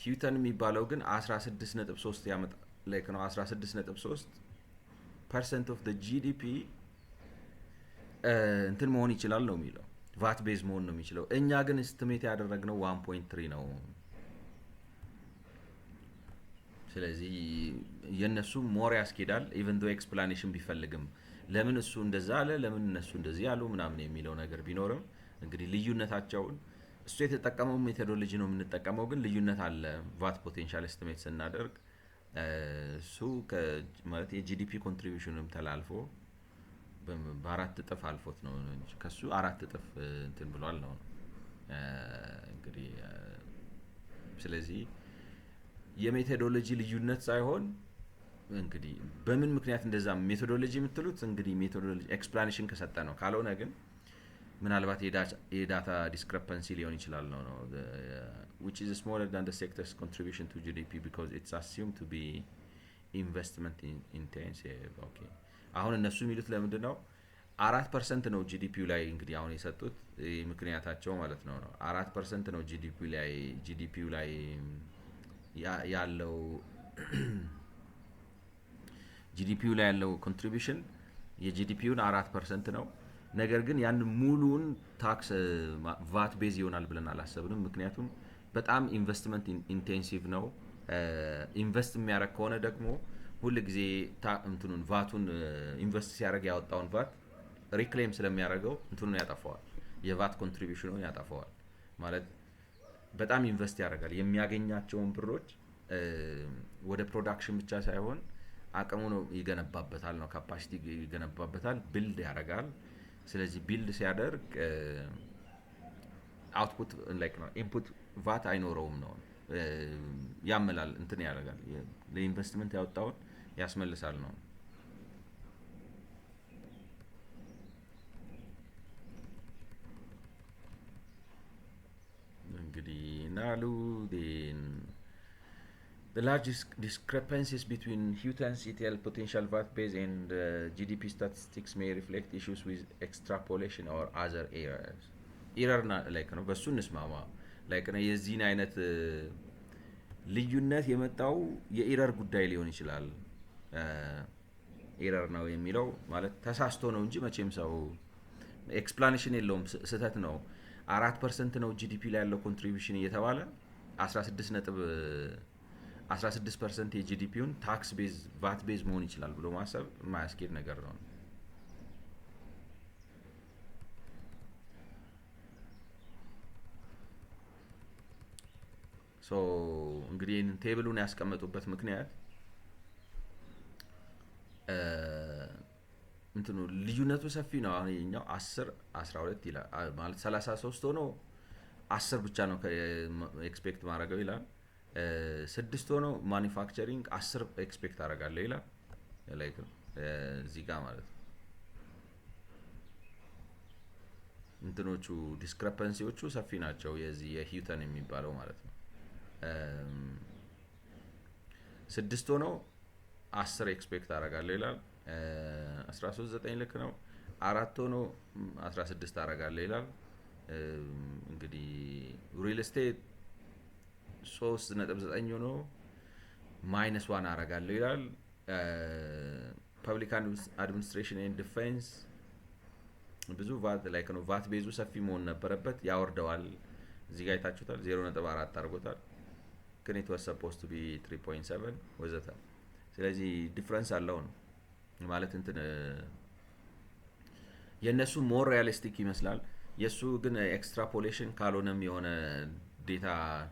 ሂውተን የሚባለው ግን 16.3 ያመጣ ላይክ ነው 16.3% ኦፍ ዘ ጂዲፒ እንትን መሆን ይችላል ነው የሚለው ቫት ቤዝ መሆን ነው የሚችለው። እኛ ግን ኤስቲሜት ያደረግነው 1.3 ነው። ስለዚህ የነሱ ሞር ያስኬዳል ኢቭን ዶ ኤክስፕላኔሽን ቢፈልግም ለምን እሱ እንደዛ አለ ለምን እነሱ እንደዚህ ያሉ ምናምን የሚለው ነገር ቢኖርም እንግዲህ ልዩነታቸውን እሱ የተጠቀመው ሜቶዶሎጂ ነው የምንጠቀመው ግን ልዩነት አለ። ቫት ፖቴንሻል ኤስቲሜት ስናደርግ እሱ ማለት የጂዲፒ ኮንትሪቢዩሽንም ተላልፎ በአራት እጥፍ አልፎት ነው እንጂ ከሱ 4 እጥፍ እንትን ብሏል ነው እንግዲህ ስለዚህ የሜቶዶሎጂ ልዩነት ሳይሆን እንግዲህ በምን ምክንያት እንደዛ ሜቶዶሎጂ የምትሉት እንግዲህ ሜቶዶሎጂ ኤክስፕላኔሽን ከሰጠ ነው። ካልሆነ ግን ምናልባት የዳታ ዲስክሪፐንሲ ሊሆን ይችላል ነው which is smaller than the sector's contribution to GDP because it's assumed to be investment intensive. okay አሁን እነሱ የሚሉት ለምንድን ነው 4% ነው ጂዲፒው ላይ እንግዲህ አሁን የሰጡት ምክንያታቸው ማለት ነው 4% ነው ጂዲፒው ላይ ያለው ጂዲፒው ላይ ያለው ኮንትሪቢዩሽን የጂዲፒውን 4% ነው። ነገር ግን ያን ሙሉን ታክስ ቫት ቤዝ ይሆናል ብለን አላሰብንም። ምክንያቱም በጣም ኢንቨስትመንት ኢንቴንሲቭ ነው። ኢንቨስት የሚያደርግ ከሆነ ደግሞ ሁሉ ጊዜ እንትኑን ቫቱን ኢንቨስት ሲያደርግ ያወጣውን ቫት ሪክሌም ስለሚያደርገው እንትኑን ያጠፋዋል፣ የቫት ኮንትሪቢዩሽኑን ያጠፋዋል። ማለት በጣም ኢንቨስት ያደርጋል። የሚያገኛቸውን ብሮች ወደ ፕሮዳክሽን ብቻ ሳይሆን አቅሙ ነው ይገነባበታል ነው ካፓሲቲ ይገነባበታል፣ ቢልድ ያደርጋል። ስለዚህ ቢልድ ሲያደርግ አውትፑት ላይክ ነው ኢንፑት ቫት አይኖረውም ነው ያመላል እንትን ያደርጋል ለኢንቨስትመንት ያወጣውን ያስመልሳል ነው። እንግዲህ ናሉ the large discrepancies between Houghton's ETL potential VAT base and GDP statistics may reflect issues with extrapolation or other errors. ኤረር ላይክ ነው በሱ እንስማማ ላይክ ነው የዚህን አይነት ልዩነት የመጣው የኤረር ጉዳይ ሊሆን ይችላል። ኤረር ነው የሚለው ማለት ተሳስቶ ነው እንጂ መቼም ሰው ኤክስፕላኔሽን የለውም። ስህተት ነው 4% ነው ጂዲፒ ላይ ያለው ኮንትሪቢዩሽን እየተባለ 16% የጂዲፒውን ታክስ ቤዝ ቫት ቤዝ መሆን ይችላል ብሎ ማሰብ የማያስኬድ ነገር ነው። ሶ እንግዲህ ይህንን ቴብሉን ያስቀመጡበት ምክንያት እንትኑ ልዩነቱ ሰፊ ነው። አሁን ይኸኛው 10 12 ይላል ማለት 33 ሆኖ 10 ብቻ ነው ኤክስፔክት ማድረገው ይላል። 6 ሆኖ ማኒፋክቸሪንግ 10 ኤክስፔክት አደርጋለሁ ይላል። ላይክ እዚህ ጋር ማለት ነው እንትኖቹ ዲስክሪፐንሲዎቹ ሰፊ ናቸው። የዚህ የሂውተን የሚባለው ማለት ነው 6 ሆኖ 10 ኤክስፔክት አደርጋለሁ ይላል። 13 9 ልክ ነው። 4 ሆኖ 16 አደርጋለሁ ይላል። እንግዲህ ሪል ስቴት 3.9 ሆኖ -1 አደርጋለሁ ይላል። ፐብሊክ አድሚኒስትሬሽን ኤንድ ዲፌንስ ብዙ ቫት ላይክ ነው ቫት ቤዙ ሰፊ መሆን ነበረበት፣ ያወርደዋል። እዚህ ጋር አይታችሁታል 0.4 አድርጎታል። ግን it was supposed to be 3.7 ወዘተ። ስለዚህ ዲፍረንስ አለው ነው ማለት እንትን የነሱ ሞር ሪያሊስቲክ ይመስላል። የሱ ግን ኤክስትራፖሌሽን ካልሆነም የሆነ ዴታ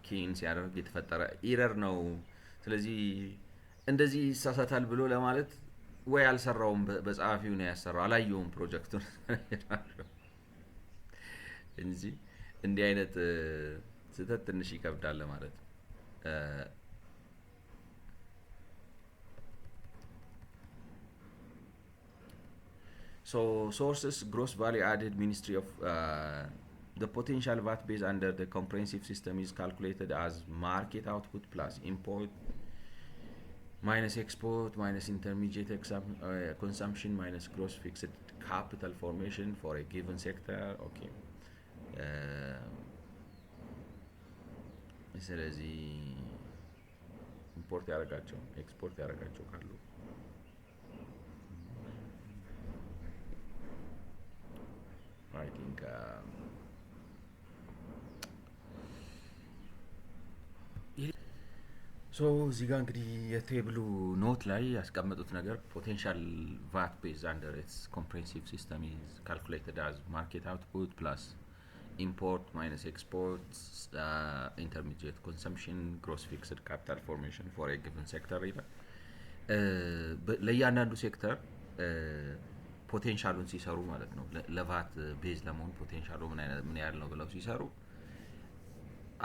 ኪን ሲያደርግ የተፈጠረ ኢረር ነው። ስለዚህ እንደዚህ ይሳሳታል ብሎ ለማለት ወይ አልሰራውም፣ በጸሐፊው ነው ያሰራው፣ አላየውም ፕሮጀክቱን እንጂ እንዲህ አይነት ስህተት ትንሽ ይከብዳል ማለት ነው። So sources gross value added Ministry of the potential VAT base under the comprehensive system is calculated as market output plus import minus export minus intermediate consumption minus gross fixed capital formation for a given sector. Okay. ስለዚህ ኢምፖርት ያደርጋቸው ኤክስፖርት ያደርጋቸው ካሉ I think ሶ እዚህ ጋር እንግዲህ የቴብሉ ኖት ላይ ያስቀመጡት ነገር ፖቴንሻል ቫት ቤዝ አንደር ኢትስ ኮምፕሬሄንሲቭ ሲስተም ኢዝ ካልኩሌትድ አዝ ማርኬት አውትፑት ፕላስ ኢምፖርት ማይነስ ኤክስፖርት ኢንተርሚዲየት ኮንሰምፕሽን ግሮስ ፊክስድ ካፒታል ፎርሜሽን ፎር ኤ ጊቨን ሴክተር ይላል። ለእያንዳንዱ ሴክተር ፖቴንሻሉን ሲሰሩ ማለት ነው ለቫት ቤዝ ለመሆን ፖቴንሻሉ ምን ያህል ነው ብለው ሲሰሩ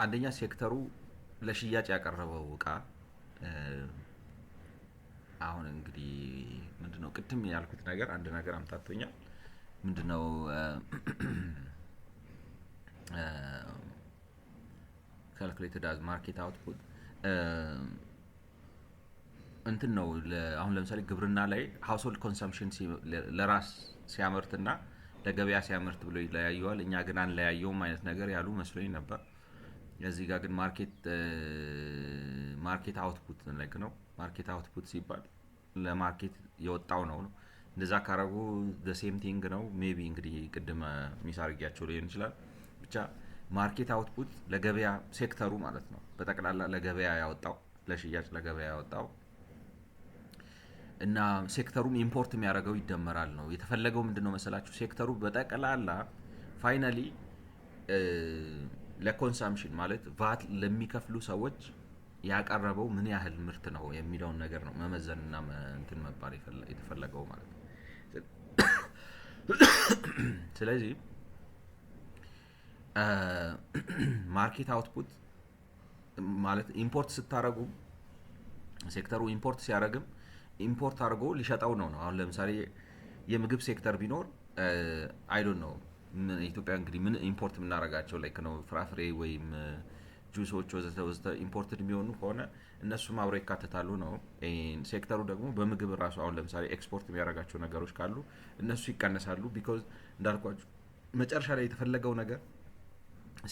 አንደኛ ሴክተሩ ለሽያጭ ያቀረበው እቃ አሁን እንግዲህ ምንድነው ቅድም ያልኩት ነገር አንድ ነገር አምጣቶኛል። ምንድነው calculated as market output እንትን ነው። አሁን ለምሳሌ ግብርና ላይ household consumption ለራስ ሲያመርትና ለገበያ ሲያመርት ብሎ ይለያየዋል። እኛ ግን አንለያየውም አይነት ነገር ያሉ መስሎኝ ነበር። እዚህ ጋር ግን ማርኬት አውትፑት ነው። ማርኬት አውትፑት ሲባል ለማርኬት የወጣው ነው። እንደዛ ካረጉ the same thing ነው። ሜቢ እንግዲህ ቅድም ሚስ አድርጊያቸው ሊሆን ይችላል። ብቻ ማርኬት አውትፑት ለገበያ ሴክተሩ ማለት ነው በጠቅላላ ለገበያ ያወጣው ለሽያጭ ለገበያ ያወጣው እና ሴክተሩም ኢምፖርት የሚያደርገው ይደመራል ነው የተፈለገው። ምንድነው መሰላችሁ ሴክተሩ በጠቅላላ ፋይናሊ ለኮንሰምፕሽን ማለት ቫት ለሚከፍሉ ሰዎች ያቀረበው ምን ያህል ምርት ነው የሚለውን ነገር ነው መመዘንና እንትን መባል የተፈለገው ማለት ነው። ስለዚህ ማርኬት አውትፑት ማለት ኢምፖርት ስታረጉ ሴክተሩ ኢምፖርት ሲያረግም ኢምፖርት አድርጎ ሊሸጣው ነው። አሁን ለምሳሌ የምግብ ሴክተር ቢኖር አይ ዶንት ኖ ኢትዮጵያ እንግዲህ ምን ኢምፖርት የምናረጋቸው ላይክ ነው ፍራፍሬ ወይም ጁሶች ወዘተ ኢምፖርትድ የሚሆኑ ከሆነ እነሱም አብረው ይካተታሉ ነው። ሴክተሩ ደግሞ በምግብ ራሱ አሁን ለምሳሌ ኤክስፖርት የሚያደርጋቸው ነገሮች ካሉ እነሱ ይቀነሳሉ። ቢኮዝ እንዳልኳችሁ መጨረሻ ላይ የተፈለገው ነገር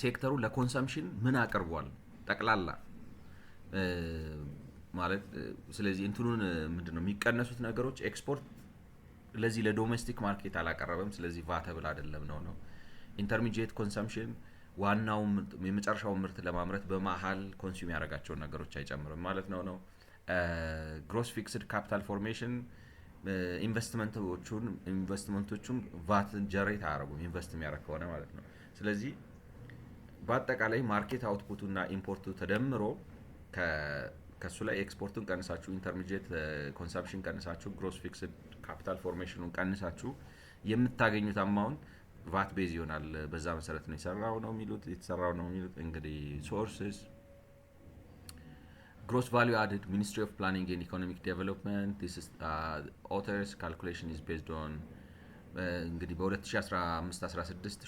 ሴክተሩ ለኮንሰምፕሽን ምን አቅርቧል ጠቅላላ ማለት። ስለዚህ እንትኑን ምንድነው የሚቀነሱት ነገሮች ኤክስፖርት ለዚህ ለዶሜስቲክ ማርኬት አላቀረበም፣ ስለዚህ ቫተብል አይደለም ነው። ኢንተርሚዲየት ኮንሰምፕሽን ዋናው የመጨረሻው ምርት ለማምረት በመሃል ኮንሱም ያደርጋቸውን ነገሮች አይጨምርም ማለት ነው። ግሮስ ፊክስድ ካፒታል ፎርሜሽን ኢንቨስትመንቶቹን ቫት ጀሬት አያደርጉም ኢንቨስት የሚያደርግ ከሆነ ማለት ነው። ስለዚህ በአጠቃላይ ማርኬት አውትፑቱ እና ኢምፖርቱ ተደምሮ ከሱ ላይ ኤክስፖርቱን ቀንሳችሁ ኢንተርሚዲየት ኮንሰምፕሽን ቀንሳችሁ ግሮስ ፊክስድ ካፒታል ፎርሜሽኑን ቀንሳችሁ የምታገኙት አማውንት ቫት ቤዝ ይሆናል። በዛ መሰረት ነው የተሰራው ነው የሚሉት እንግዲህ ሶርስስ gross value added Ministry of Planning and Economic Development. This is authors calculation is based on እንግዲህ በ2015-16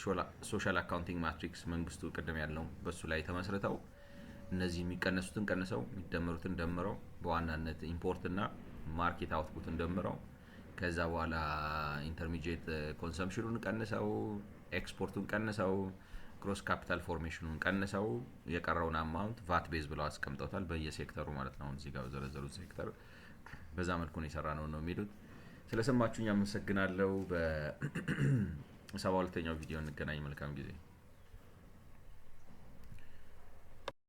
ሶሻል አካውንቲንግ ማትሪክስ መንግስቱ ቅድም ያለው በሱ ላይ ተመስርተው እነዚህ የሚቀነሱትን ቀንሰው የሚደመሩትን ደምረው በዋናነት ኢምፖርት እና ማርኬት አውትፑትን ደምረው ከዛ በኋላ ኢንተርሚዲየት ኮንሰምፕሽኑን ቀንሰው ኤክስፖርቱን ቀንሰው ግሮስ ካፒታል ፎርሜሽኑን ቀንሰው የቀረውን አማውንት ቫት ቤዝ ብለው አስቀምጠውታል በየሴክተሩ ማለት ነው። እዚህ ጋር በዘረዘሩት ሴክተር በዛ መልኩ ነው የሰራ ነው የሚሉት። ስለሰማችሁኝ አመሰግናለሁ። በ72ኛው ቪዲዮ እንገናኝ። መልካም ጊዜ